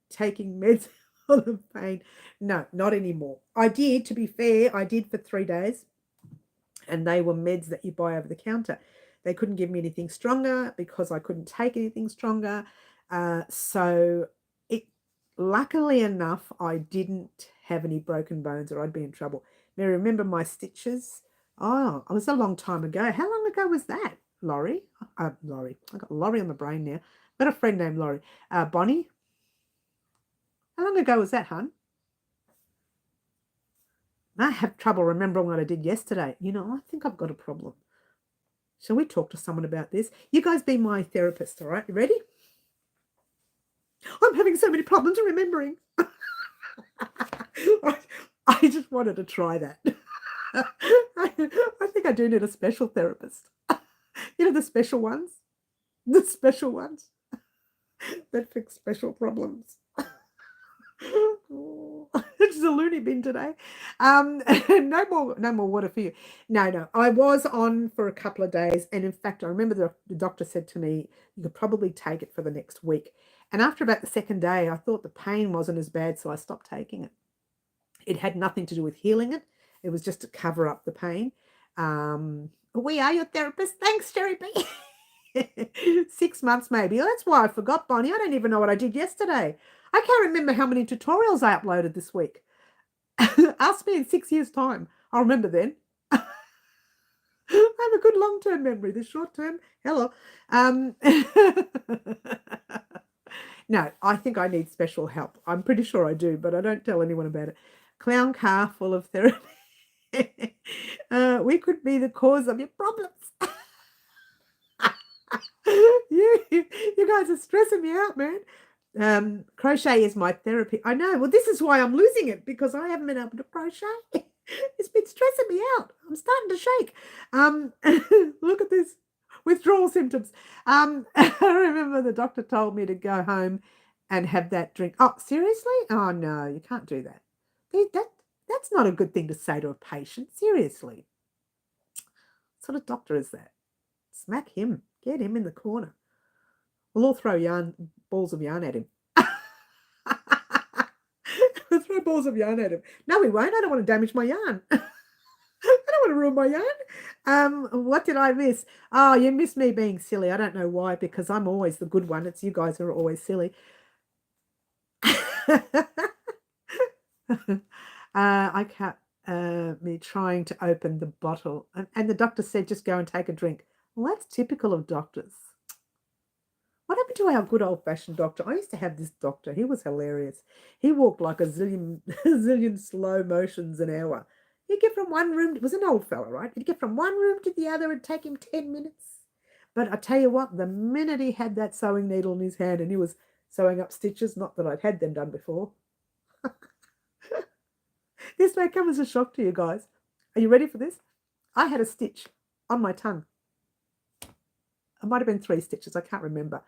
taking meds for the pain? No, not anymore. I did, to be fair, I did for 3 days. And they were meds that you buy over the counter. They couldn't give me anything stronger because I couldn't take anything stronger. So luckily enough, I didn't have any broken bones or I'd be in trouble. Now, remember my stitches? Oh, it was a long time ago. How long ago was that, Laurie? Laurie. I got Laurie on the brain now. I've got a friend named Laurie. Bonnie? How long ago was that, hun? I have trouble remembering what I did yesterday. You know, I think I've got a problem. Shall we talk to someone about this? You guys be my therapist, all right? You ready? I'm having so many problems remembering. I just wanted to try that. I think I do need a special therapist. You know, the special ones? The special ones that fix special problems. It's a loony bin today. No more water for you. No. I was on for a couple of days, and in fact, I remember the doctor said to me, you could probably take it for the next week. And after about the second day, I thought the pain wasn't as bad, so I stopped taking it. It had nothing to do with healing it. It was just to cover up the pain. We are your therapist. Thanks, Sherry B. 6 months maybe. That's why I forgot, Bonnie. I don't even know what I did yesterday. I can't remember how many tutorials I uploaded this week. Ask me in 6 years' time. I'll remember then. I have a good long-term memory. The short-term, hello. No, I think I need special help. I'm pretty sure I do, but I don't tell anyone about it. Clown car full of therapy. We could be the cause of your problems. You guys are stressing me out, man. Crochet is my therapy. I know. Well, this is why I'm losing it, because I haven't been able to crochet. It's been stressing me out. I'm starting to shake. Look at this. Withdrawal symptoms. I remember the doctor told me to go home and have that drink. Oh, seriously? Oh, no, you can't do that. That's not a good thing to say to a patient. Seriously. What sort of doctor is that? Smack him. Get him in the corner. We'll all throw balls of yarn at him. We'll throw balls of yarn at him. No, we won't. I don't want to damage my yarn. I don't want to ruin my yarn. What did I miss? Oh, you missed me being silly. I don't know why, because I'm always the good one. It's you guys who are always silly. I kept me trying to open the bottle, and the doctor said, just go and take a drink. Well, that's typical of doctors. What happened to our good old-fashioned doctor? I used to have this doctor. He was hilarious. He walked like a zillion, a zillion slow motions an hour. He'd get from one room, it was an old fella, right? He'd get from one room to the other. It'd take him 10 minutes. But I tell you what, the minute he had that sewing needle in his hand and he was sewing up stitches, not that I'd had them done before, this may come as a shock to you guys. Are you ready for this? I had a stitch on my tongue. It might have been 3 stitches, I can't remember.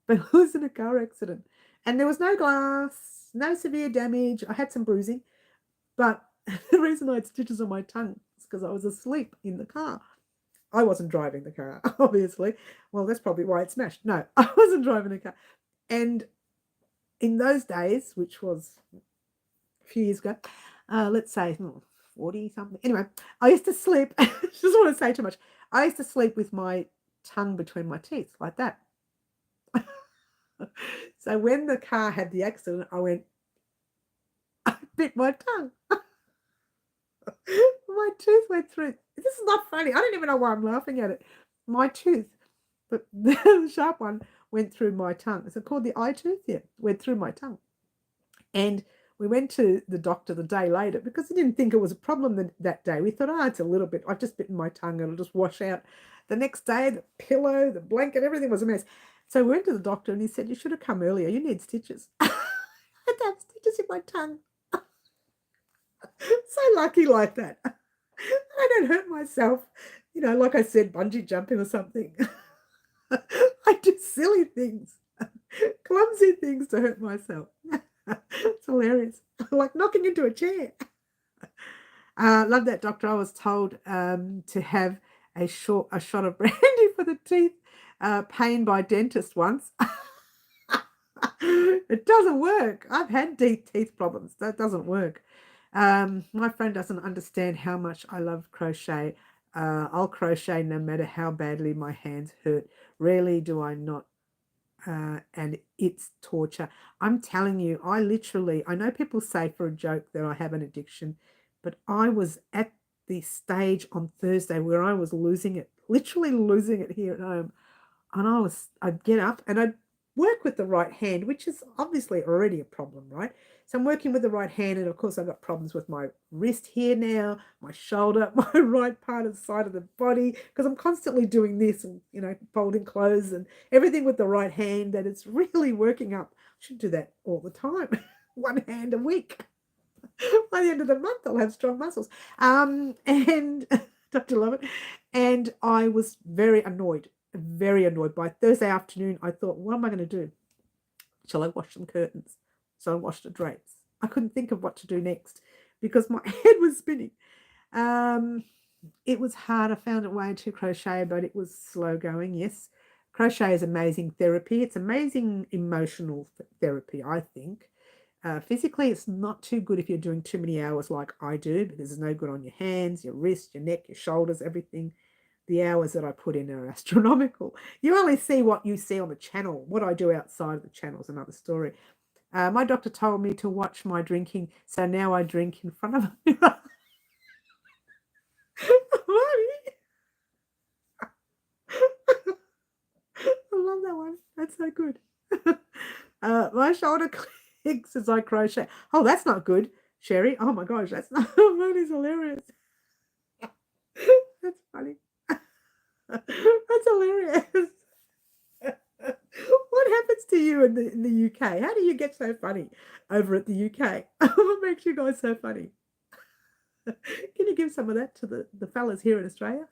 But it was in a car accident. And there was no glass, no severe damage. I had some bruising. But the reason I had stitches on my tongue is because I was asleep in the car. I wasn't driving the car, obviously. Well, that's probably why it smashed. No, I wasn't driving the car. And in those days, which was a few years ago, let's say 40 something. Anyway, I used to sleep. I just want to say too much. I used to sleep with my tongue between my teeth like that. So when the car had the accident, I bit my tongue. My tooth went through. This is not funny. I don't even know why I'm laughing at it. My tooth, but the sharp one went through my tongue. Is it called the eye tooth? Yeah, went through my tongue. And we went to the doctor the day later because we didn't think it was a problem that day. We thought, it's a little bit. I've just bitten my tongue. It'll just wash out. The next day, the pillow, the blanket, everything was a mess. So we went to the doctor and he said, you should have come earlier. You need stitches. I had to have stitches in my tongue. So lucky like that. I don't hurt myself. Like I said, bungee jumping or something. I do silly things, clumsy things to hurt myself. It's hilarious. Like knocking into a chair. Love that, doctor. I was told to have a shot of brandy for the teeth. Pain by dentist once. It doesn't work. I've had teeth problems. That doesn't work. My friend doesn't understand how much I love crochet. I'll crochet no matter how badly my hands hurt. Rarely do I not. And it's torture. I'm telling you, I know people say for a joke that I have an addiction, but I was at the stage on Thursday where I was losing it, literally losing it here at home. And I'd get up and I'd work with the right hand, which is obviously already a problem, right? So I'm working with the right hand, and of course I've got problems with my wrist here now, my shoulder, my right part of the side of the body, because I'm constantly doing this and, folding clothes and everything with the right hand, that it's really working up. I should do that all the time. One hand a week. By the end of the month, I'll have strong muscles. And Dr. Lovett. And I was very annoyed. By Thursday afternoon. I thought, what am I going to do? Shall I wash some curtains? So I washed the drapes. I couldn't think of what to do next because my head was spinning. It was hard. I found a way to crochet, but it was slow going. Yes, crochet is amazing therapy. It's amazing emotional therapy, I think. Physically, it's not too good if you're doing too many hours like I do, because it's no good on your hands, your wrists, your neck, your shoulders, everything. The hours that I put in are astronomical. You only see what you see on the channel. What I do outside of the channel is another story. My doctor told me to watch my drinking, so now I drink in front of a mirror. I love that one. That's so good. My shoulder clicks as I crochet. Oh, that's not good, Sherry. Oh my gosh, that is hilarious. That's funny. That's hilarious. What happens to you in the UK? How do you get so funny over at the UK? What makes you guys so funny? Can you give some of that to the fellas here in Australia?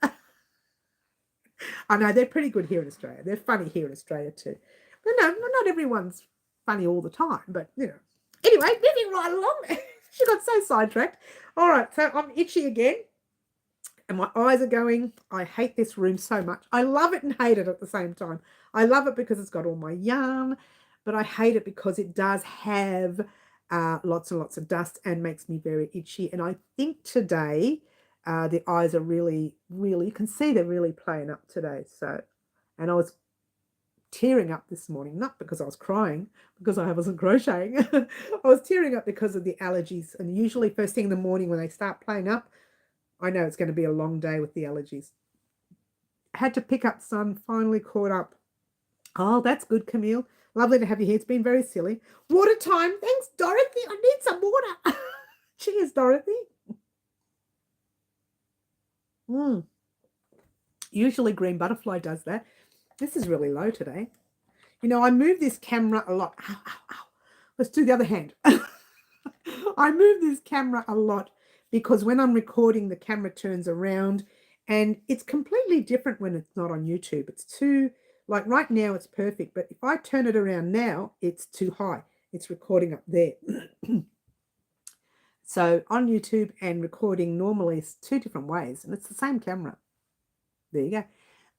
I know they're pretty good here in Australia. They're funny here in Australia too. But no, not everyone's funny all the time. But anyway, moving right along. She got so sidetracked. All right, so I'm itchy again. And my eyes are going. I hate this room so much. I love it and hate it at the same time. I love it because it's got all my yarn, but I hate it because it does have lots and lots of dust and makes me very itchy. And I think today The eyes are really, really, you can see they're really playing up today. So, and I was tearing up this morning, not because I was crying, because I wasn't crocheting. I was tearing up because of the allergies. And usually first thing in the morning when they start playing up, I know it's going to be a long day with the allergies. Had to pick up Son, finally caught up. Oh, that's good, Camille. Lovely to have you here. It's been very silly. Water time. Thanks, Dorothy. I need some water. Cheers, Dorothy. Usually Green Butterfly does that. This is really low today. You know, I move this camera a lot. Ow, ow, ow. Let's do the other hand. I move this camera a lot because when I'm recording, the camera turns around and it's completely different when it's not on YouTube. It's too, like right now, it's perfect. But if I turn it around now, it's too high. It's recording up there. So on YouTube and recording normally is two different ways and it's the same camera. There you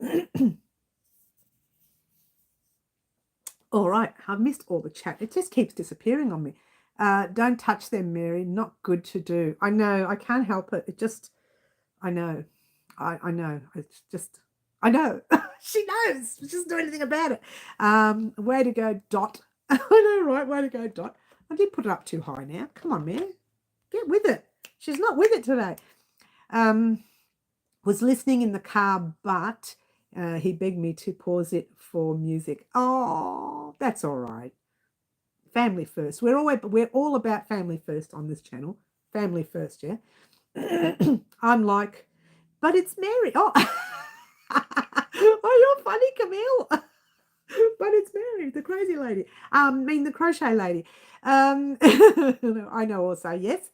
go. All right, I've missed all the chat. It just keeps disappearing on me. Don't touch them, Mary. Not good to do. I know. I can't help it. It just, I know. I know. It's just, I know. She knows. She doesn't do anything about it. Way to go, Dot. I know, right? Way to go, Dot. I did put it up too high now. Come on, Mary. Get with it. She's not with it today. Was listening in the car, but he begged me to pause it for music. Oh, that's all right. Family first. We're all about family first on this channel. Family first, yeah. I'm like, but it's Mary. Oh, oh, you're funny, Camille. But it's Mary, the crazy lady. The crochet lady. I know also, yes.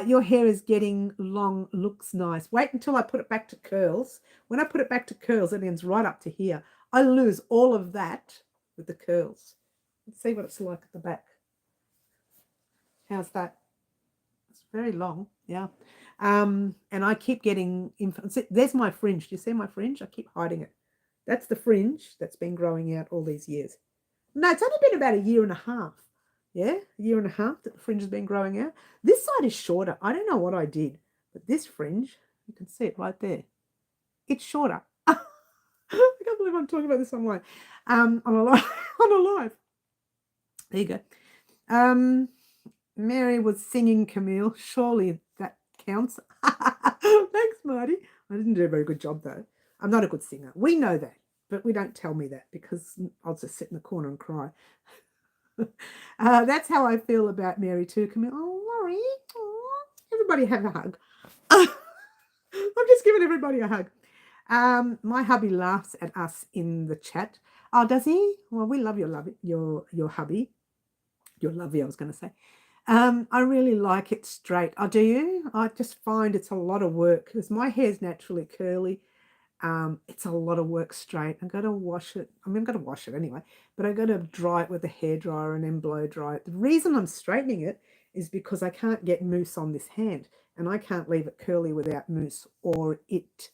Your hair is getting long, looks nice. Wait until I put it back to curls. When I put it back to curls, it ends right up to here. I lose all of that with the curls. Let's see what it's like at the back. How's that? It's very long, yeah. And I keep getting, there's my fringe. Do you see my fringe? I keep hiding it. That's the fringe that's been growing out all these years. No, it's only been about a year and a half. Yeah, a year and a half that the fringe has been growing out. This side is shorter. I don't know what I did, but this fringe, you can see it right there. It's shorter. I can't believe I'm talking about this online. On a live. There you go. Mary was singing, Camille. Surely that counts. Thanks, Marty. I didn't do a very good job, though. I'm not a good singer. We know that, but we don't tell me that because I'll just sit in the corner and cry. That's how I feel about Mary too, Camille. Oh, Laurie. Oh, everybody have a hug. I'm just giving everybody a hug. My hubby laughs at us in the chat. Oh, does he? Well, we love your hubby. Your lovey, I was going to say. I really like it straight. Oh, do you? I just find it's a lot of work because my hair's naturally curly. It's a lot of work straight. I'm going to wash it. I'm going to wash it anyway, but I'm going to dry it with a hairdryer and then blow dry it. The reason I'm straightening it is because I can't get mousse on this hand and I can't leave it curly without mousse or it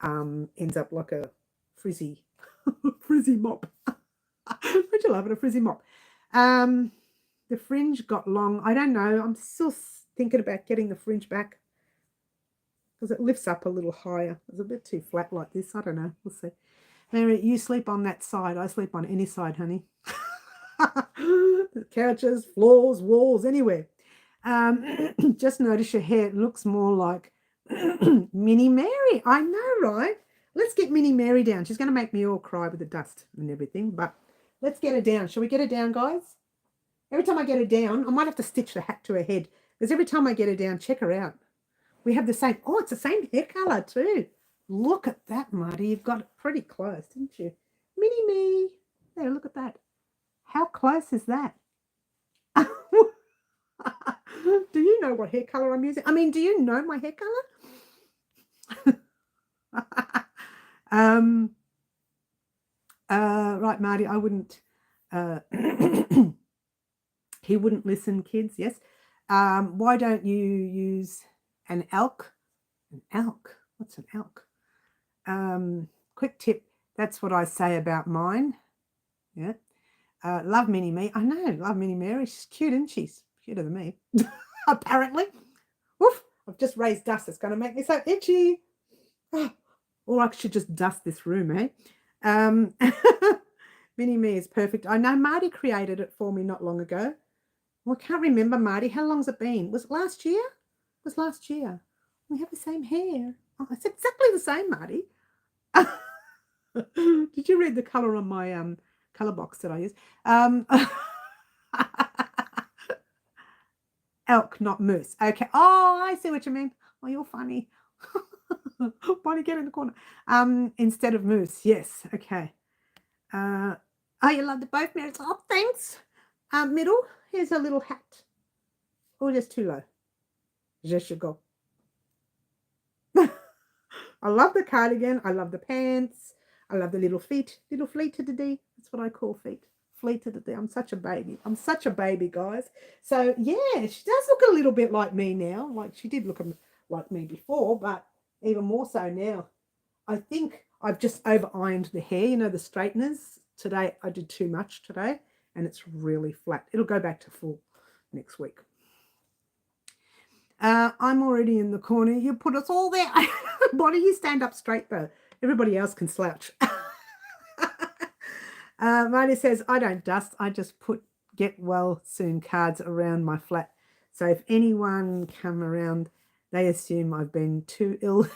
ends up like a frizzy mop. Don't you love it? A frizzy mop. The fringe got long. I don't know. I'm still thinking about getting the fringe back because it lifts up a little higher. It's a bit too flat like this. I don't know. We'll see. Mary, you sleep on that side. I sleep on any side, honey. Couches, floors, walls, anywhere. Just notice your hair looks more like Mini Mary. I know, right? Let's get Mini Mary down. She's going to make me all cry with the dust and everything, but let's get her down. Shall we get her down, guys? Every time I get her down, I might have to stitch the hat to her head because every time I get her down, check her out. We have the same, oh, it's the same hair color too. Look at that, Marty. You've got it pretty close, didn't you? Mini me. There, look at that. How close is that? Do you know what hair color I'm using? I mean, do you know my hair color? Right, Marty, I wouldn't, he wouldn't listen, kids, yes. Why don't you use an elk? An elk? What's an elk? Quick tip, that's what I say about mine. Yeah. Love Mini Me. I know, love Mini Mary. She's cute, isn't she? She's cuter than me. Apparently. Woof. I've just raised dust. It's going to make me so itchy. Or I should just dust this room, eh? Mini Me is perfect. I know Marty created it for me not long ago. Well, I can't remember, Marty. How long's it been? Was it last year? It was last year. We have the same hair. Oh, it's exactly the same, Marty. Did you read the colour on my colour box that I use? Elk, not moose. Okay. Oh, I see what you mean. Oh, you're funny. Bonnie, get in the corner. Instead of moose. Yes. Okay. Oh, you love the both mirrors. Oh, thanks. Middle. Here's a little hat. Oh, just too low. Je should go. I love the cardigan. I love the pants. I love the little feet. Little fleet to the D. That's what I call feet. Fleet to the D. I'm such a baby. I'm such a baby, guys. So, yeah, she does look a little bit like me now. Like, she did look like me before, but even more so now. I think I've just over-ironed the hair, you know, the straighteners. Today, I did too much today, and it's really flat. It'll go back to full next week. I'm already in the corner. You put us all there. Bonnie, you stand up straight, though. Everybody else can slouch. Marty says, I don't dust. I just put get well soon cards around my flat. So if anyone come around, they assume I've been too ill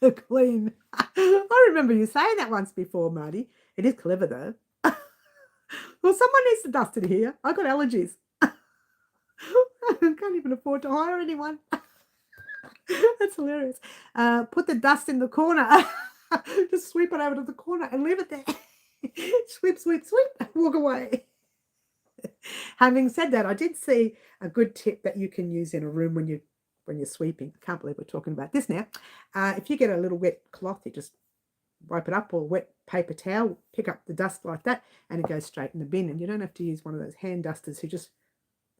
to clean. I remember you saying that once before, Marty. It is clever, though. Well, someone needs to dust it here. I've got allergies. I can't even afford to hire anyone. That's hilarious. Put the dust in the corner. Just sweep it over to the corner and leave it there. Sweep, sweep, sweep. Walk away. Having said that, I did see a good tip that you can use in a room when you're sweeping. I can't believe we're talking about this now. If you get a little wet cloth, you just wipe it up, or wet paper towel, pick up the dust like that, and it goes straight in the bin. And you don't have to use one of those hand dusters who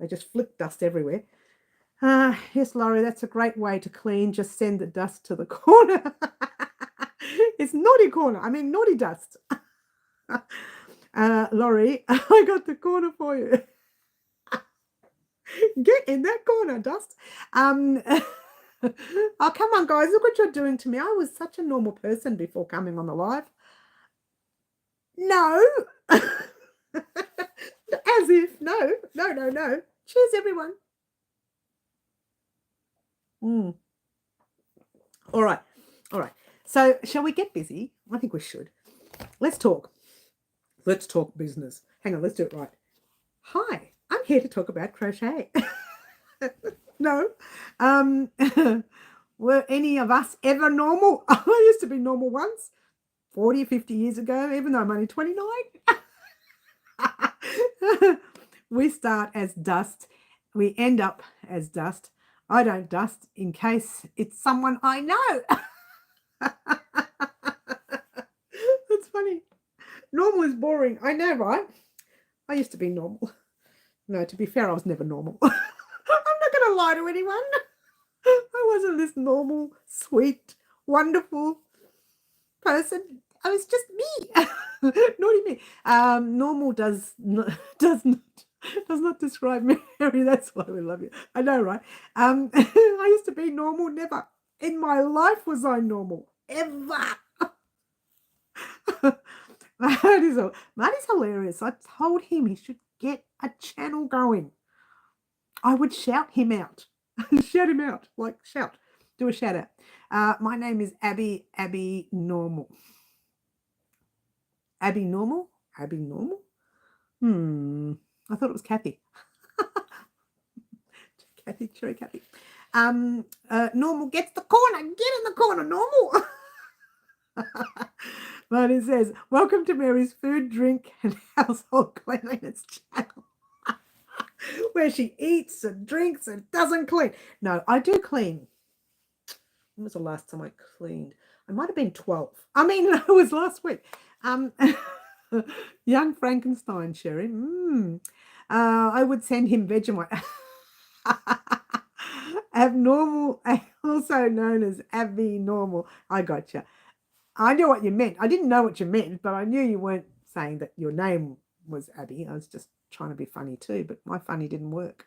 they just flick dust everywhere. Yes, Laurie, that's a great way to clean. Just send the dust to the corner. It's naughty corner. I mean, naughty dust. Laurie, I got the corner for you. Get in that corner, Dust. Oh, come on, guys. Look what you're doing to me. I was such a normal person before coming on the live. No. As if. No. Cheers, everyone. All right. So, shall we get busy? I think we should. Let's talk. Let's talk business. Hang on, let's do it right. Hi, I'm here to talk about crochet. No. Were any of us ever normal? I used to be normal once, 40, 50 years ago, even though I'm only 29. We start as dust. We end up as dust. I don't dust in case it's someone I know. That's funny. Normal is boring. I know, right? I used to be normal. No, to be fair, I was never normal. I'm not going to lie to anyone. I wasn't this normal, sweet, wonderful person. I was just me. Naughty me. Normal does not describe Mary. That's why we love you. I know, right? I used to be normal. Never in my life was I normal. Ever. Marty's hilarious. I told him he should get a channel going. I would shout him out. Shout him out. Like, shout. Do a shout out. My name is Abby Normal. Abby Normal? Abby Normal? I thought it was Kathy. Cherry Kathy. Normal gets the corner. Get in the corner, Normal. Marty says, welcome to Mary's food, drink, and household cleanliness channel. Where she eats and drinks and doesn't clean. No, I do clean. When was the last time I cleaned? I might have been 12. I mean, it was last week. Young Frankenstein, Sherry. I would send him Vegemite. Abnormal, also known as Abby Normal. I gotcha. I knew what you meant. I didn't know what you meant, but I knew you weren't saying that your name was Abby. I was just trying to be funny too, but my funny didn't work.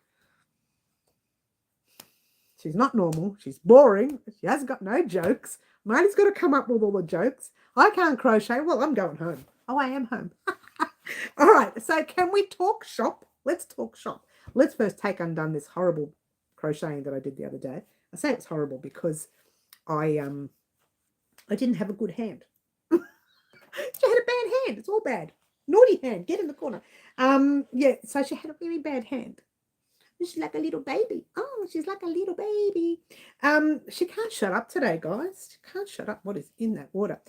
She's not normal. She's boring. She has got no jokes. Marty's got to come up with all the jokes. I can't crochet. Well, I'm going home. Oh, I am home. All right. So can we talk shop? Let's talk shop. Let's first take undone this horrible crocheting that I did the other day. I say it's horrible because I didn't have a good hand. She had a bad hand. It's all bad. Naughty hand. Get in the corner. Yeah, so she had a really bad hand. She's like a little baby. Oh, she's like a little baby. She can't shut up today, guys. She can't shut up what is in that water.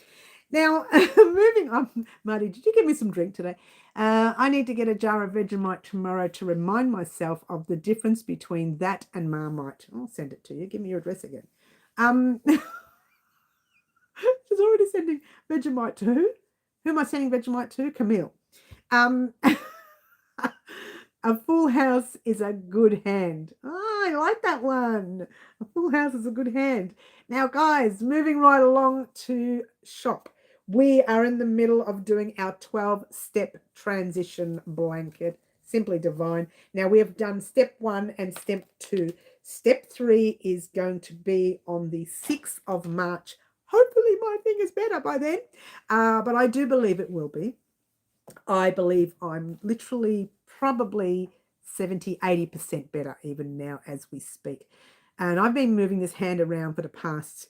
Now, moving on. Marty, did you give me some drink today? I need to get a jar of Vegemite tomorrow to remind myself of the difference between that and Marmite. I'll send it to you. Give me your address again. She's already sending Vegemite to who? Who am I sending Vegemite to? Camille. A full house is a good hand. Oh, I like that one. A full house is a good hand. Now, guys, moving right along to shop. We are in the middle of doing our 12-step transition blanket. Simply divine. Now, we have done step 1 and step 2. Step 3 is going to be on the 6th of March. Hopefully, my thing is better by then. But I do believe it will be. I believe I'm literally probably 70-80% better even now as we speak. And I've been moving this hand around for the past,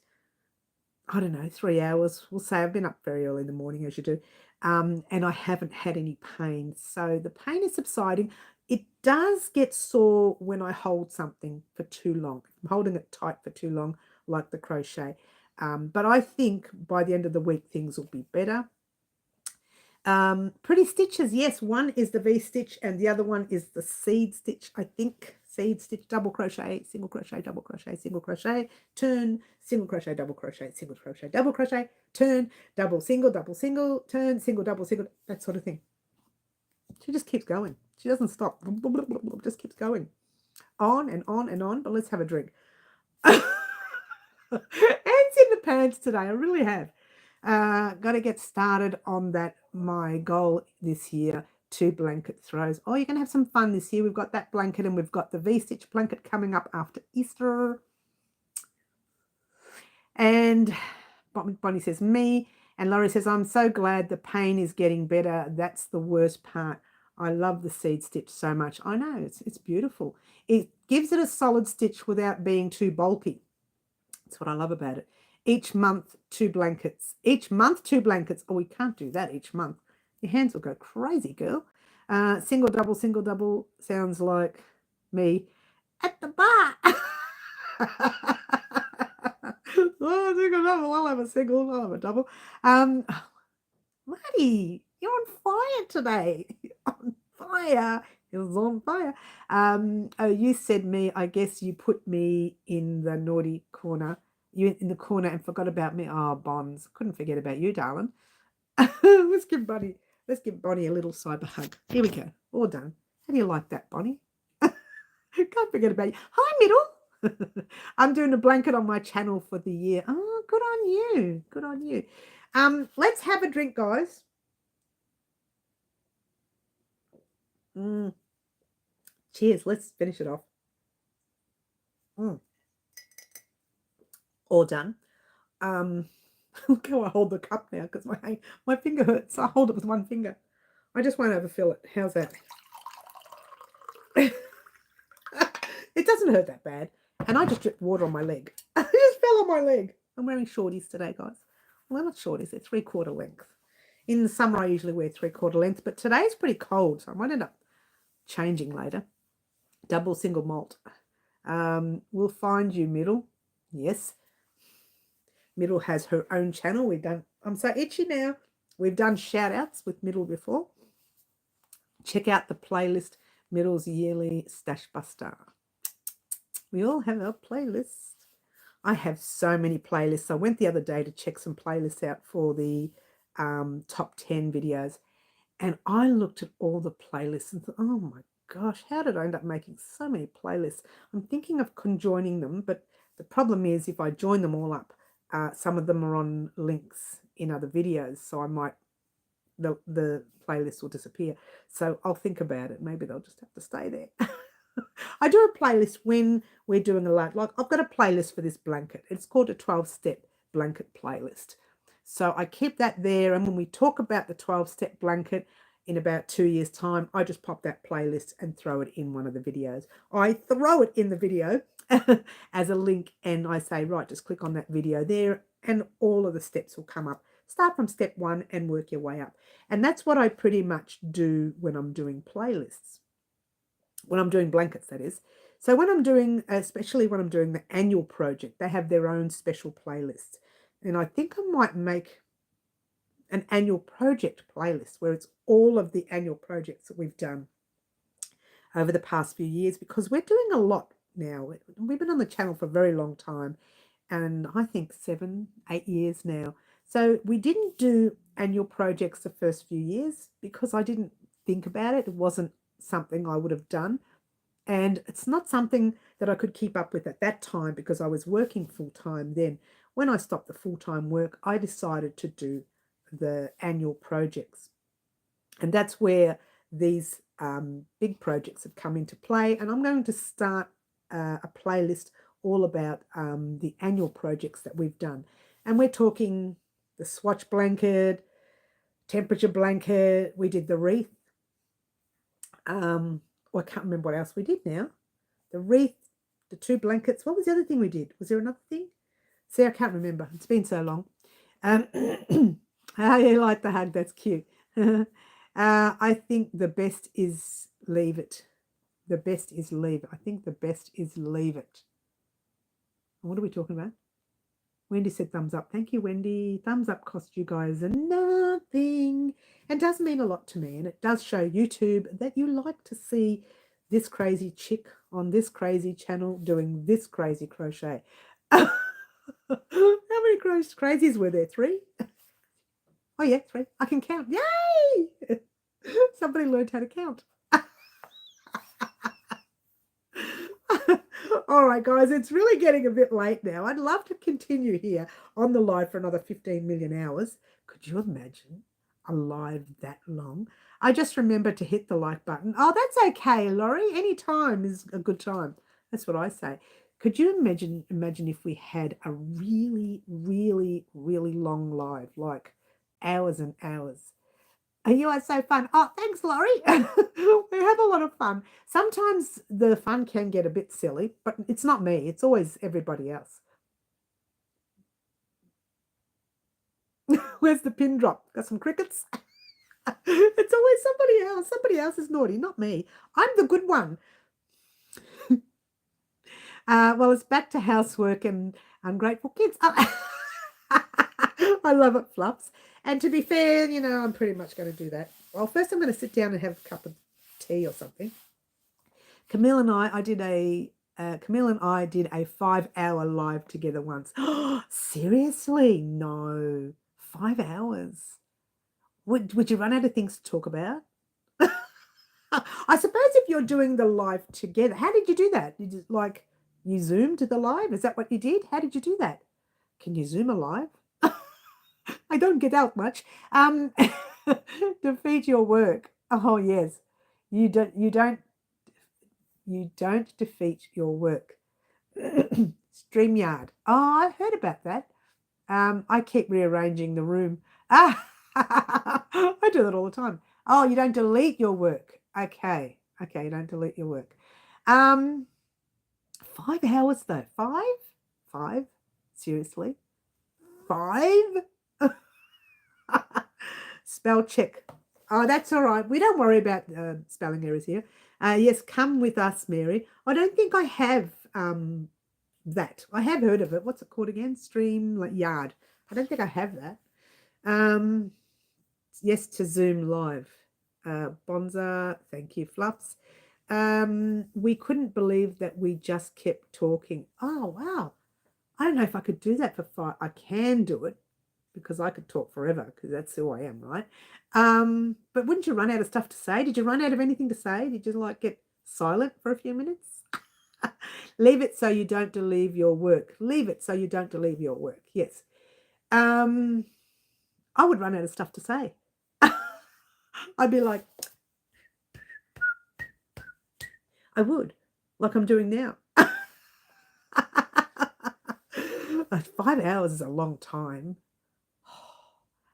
I don't know, 3 hours. We'll say I've been up very early in the morning, as you do. And I haven't had any pain. So the pain is subsiding. It does get sore when I hold something for too long. I'm holding it tight for too long, like the crochet. But I think by the end of the week, things will be better. Pretty stitches, yes, one is the V stitch and the other one is the seed stitch, I think. Seed stitch, double crochet, single crochet, double crochet, single crochet, turn, single crochet, double crochet, single crochet, double crochet, turn, double, single, turn, single, double, single, that sort of thing. She just keeps going. She doesn't stop. Just keeps going. On and on and on, but let's have a drink. Ants in the pants today, I really have. Got to get started on that. My goal this year, 2 blanket throws. Oh, you're going to have some fun this year. We've got that blanket and we've got the V-stitch blanket coming up after Easter. And Bonnie says, me. And Laurie says, I'm so glad the pain is getting better. That's the worst part. I love the seed stitch so much. I know, it's beautiful. It gives it a solid stitch without being too bulky. That's what I love about it. Each month, 2 blankets. Each month, 2 blankets. Oh, we can't do that each month. Your hands will go crazy, girl. Single, double sounds like me at the bar. Oh, single, double. I'll have a single. I'll have a double. Marty, you're on fire today. On fire. It was on fire. Oh, you said me. I guess you put me in the naughty corner. You in the corner and forgot about me. Oh, Bonds. Couldn't forget about you, darling. Let's give Bonnie a little cyber hug. Here we go. All done. How do you like that, Bonnie? Can't forget about you. Hi, Middle. I'm doing a blanket on my channel for the year. Oh, good on you. Good on you. Let's have a drink, guys. Cheers. Let's finish it off. All done. Look how I hold the cup now because my finger hurts. I hold it with one finger. I just won't overfill it. How's that? It doesn't hurt that bad. And I just dripped water on my leg. I just fell on my leg. I'm wearing shorties today, guys. Well, they're not shorties. They're 3/4 length. In the summer, I usually wear 3/4 length, but today's pretty cold, so I might end up changing later. Double, single malt. We'll find you, Middle. Yes. Middle has her own channel. I'm so itchy now. We've done shout outs with Middle before. Check out the playlist, Middle's Yearly Stash Buster. We all have our playlist. I have so many playlists. I went the other day to check some playlists out for the top 10 videos. And I looked at all the playlists and thought, oh my gosh, how did I end up making so many playlists? I'm thinking of conjoining them, but the problem is if I join them all up, some of them are on links in other videos, so I might, the playlist will disappear. So I'll think about it. Maybe they'll just have to stay there. I do a playlist when we're doing a lot. Like I've got a playlist for this blanket. It's called a 12-step blanket playlist. So I keep that there. And when we talk about the 12-step blanket in about 2 years' time, I just pop that playlist and throw it in one of the videos. I throw it in the video as a link and I say, right, just click on that video there and all of the steps will come up. Start from step 1 and work your way up. And that's what I pretty much do when I'm doing playlists. When I'm doing blankets, that is. So when I'm doing, especially when I'm doing the annual project, they have their own special playlists. And I think I might make an annual project playlist where it's all of the annual projects that we've done over the past few years because we're doing a lot now. We've been on the channel for a very long time and I think 7, 8 years now. So we didn't do annual projects the first few years because I didn't think about it. It wasn't something I would have done. And it's not something that I could keep up with at that time because I was working full time then. When I stopped the full time work, I decided to do the annual projects. And that's where these big projects have come into play. And I'm going to start a playlist all about the annual projects that we've done. And we're talking the swatch blanket, temperature blanket, we did the wreath. I can't remember what else we did now. The wreath, the 2 blankets. What was the other thing we did? Was there another thing? See, I can't remember. It's been so long. How you like the hug? That's cute. I think the best is leave it. The best is leave it. I think the best is leave it. What are we talking about? Wendy said thumbs up. Thank you, Wendy. Thumbs up cost you guys nothing. And does mean a lot to me. And it does show YouTube that you like to see this crazy chick on this crazy channel doing this crazy crochet. How many crazies were there? 3? Oh, yeah, 3. I can count. Yay! Somebody learned how to count. All right, guys, it's really getting a bit late now. I'd love to continue here on the live for another 15 million hours. Could you imagine a live that long? I just remember to hit the like button. Oh, that's okay, Laurie. Any time is a good time. That's what I say. Could you imagine if we had a really, really, really long live, like hours and hours? You are so fun. Oh, thanks, Laurie. We have a lot of fun. Sometimes the fun can get a bit silly, but it's not me. It's always everybody else. Where's the pin drop? Got some crickets? It's always somebody else. Somebody else is naughty, not me. I'm the good one. Well, it's back to housework and ungrateful kids. I love it, Fluffs. And to be fair, you know, I'm pretty much going to do that. Well, first I'm going to sit down and have a cup of tea or something. Camille and I did a 5-hour live together once. Seriously? No. 5 hours. Would you run out of things to talk about? I suppose if you're doing the live together, how did you do that? You just you zoomed the live? Is that what you did? How did you do that? Can you zoom a live? I don't get out much. Defeat your work. Oh yes. You don't defeat your work. StreamYard. Oh, I've heard about that. I keep rearranging the room. I do that all the time. Oh, you don't delete your work. Okay, you don't delete your work. 5 hours though. 5? Seriously? 5? Spell check. Oh, that's all right. We don't worry about spelling errors here. Yes, come with us, Mary. I don't think I have that. I have heard of it. What's it called again? StreamYard. I don't think I have that. Yes, to Zoom live. Bonza, thank you, Fluffs. We couldn't believe that we just kept talking. Oh, wow. I don't know if I could do that for 5. I can do it because I could talk forever because that's who I am, right? But wouldn't you run out of stuff to say? Did you run out of anything to say? Did you get silent for a few minutes? Leave it so you don't delete your work. Leave it so you don't delete your work. Yes. I would run out of stuff to say. I'd be like, I would. like I'm doing now. 5 hours is a long time.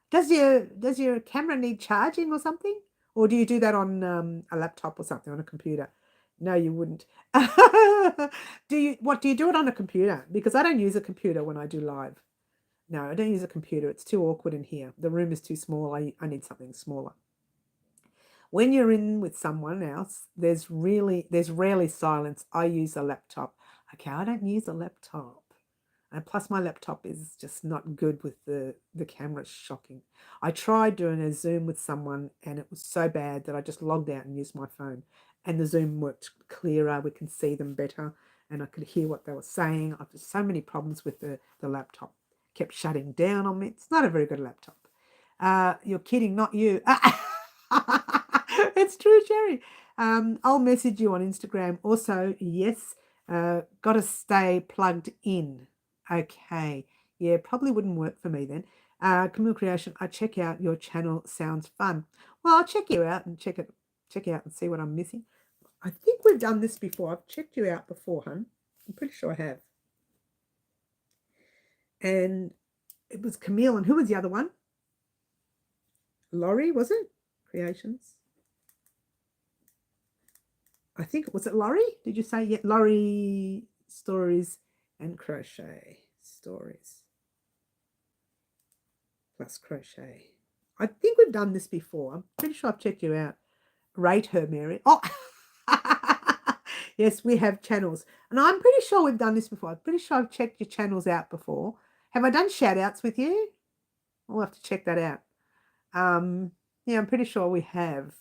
Does your camera need charging or something? Or do you do that on a laptop or something, on a computer? No, you wouldn't. What do you do it on a computer? Because I don't use a computer when I do live. No, I don't use a computer. It's too awkward in here. The room is too small. I need something smaller. When you're in with someone else, there's rarely silence. I use a laptop. Okay, I don't use a laptop. And plus my laptop is just not good with the camera. It's shocking. I tried doing a Zoom with someone and it was so bad that I just logged out and used my phone. And the Zoom worked clearer. We can see them better and I could hear what they were saying. I've had so many problems with the laptop. Kept shutting down on me. It's not a very good laptop. You're kidding, not you. It's true, Sherry. I'll message you on Instagram. Also, yes, got to stay plugged in. Okay. Yeah, probably wouldn't work for me then. Camille Creation, I check out your channel. Sounds fun. Well, I'll check you out and check out and see what I'm missing. I think we've done this before. I've checked you out before, hun. I'm pretty sure I have. And it was Camille, and who was the other one? Laurie, was it? Creations. I think, was it Laurie? Did you say? Yeah, Laurie Stories and Crochet Stories plus Crochet. I think we've done this before. I'm pretty sure I've checked you out. Rate her, Mary. Oh, yes, we have channels. And I'm pretty sure we've done this before. I'm pretty sure I've checked your channels out before. Have I done shout outs with you? We'll have to check that out. Yeah, I'm pretty sure we have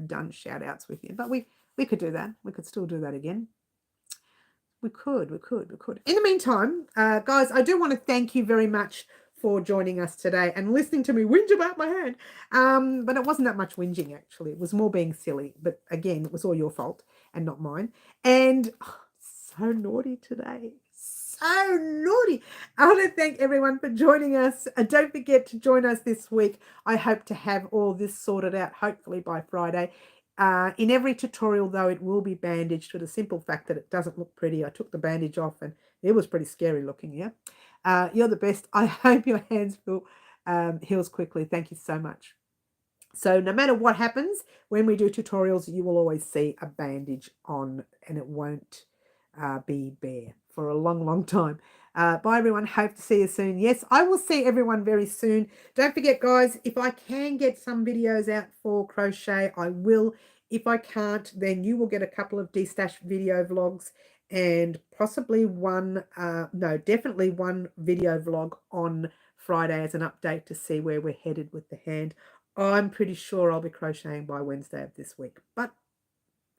done shout outs with you, but we could do that. We could still do that again. We could. In the meantime, guys, I do want to thank you very much for joining us today and listening to me whinge about my hand. But it wasn't that much whinging, actually. It was more being silly. But again, it was all your fault and not mine. And so naughty today. So naughty. I want to thank everyone for joining us. Don't forget to join us this week. I hope to have all this sorted out, hopefully by Friday. In every tutorial, though, it will be bandaged for the simple fact that it doesn't look pretty. I took the bandage off and it was pretty scary looking, yeah? You're the best. I hope your hands heals quickly. Thank you so much. So no matter what happens, when we do tutorials, you will always see a bandage on and it won't be bare for a long, long time. Bye, everyone. Hope to see you soon. Yes, I will see everyone very soon. Don't forget, guys, if I can get some videos out for crochet, I will. If I can't, then you will get a couple of destash video vlogs and possibly definitely one video vlog on Friday as an update to see where we're headed with the hand. I'm pretty sure I'll be crocheting by Wednesday of this week, but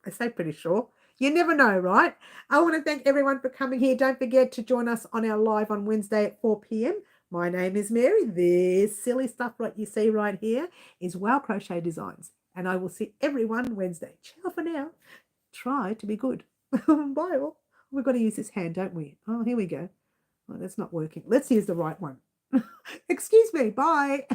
I say pretty sure. You never know, right? I want to thank everyone for coming here. Don't forget to join us on our live on Wednesday at 4 p.m. My name is Mary. This silly stuff like you see right here is Wow Crochet Designs. And I will see everyone Wednesday. Ciao for now. Try to be good. Bye all. We've got to use this hand, don't we? Oh, here we go. Oh, that's not working. Let's use the right one. Excuse me. Bye.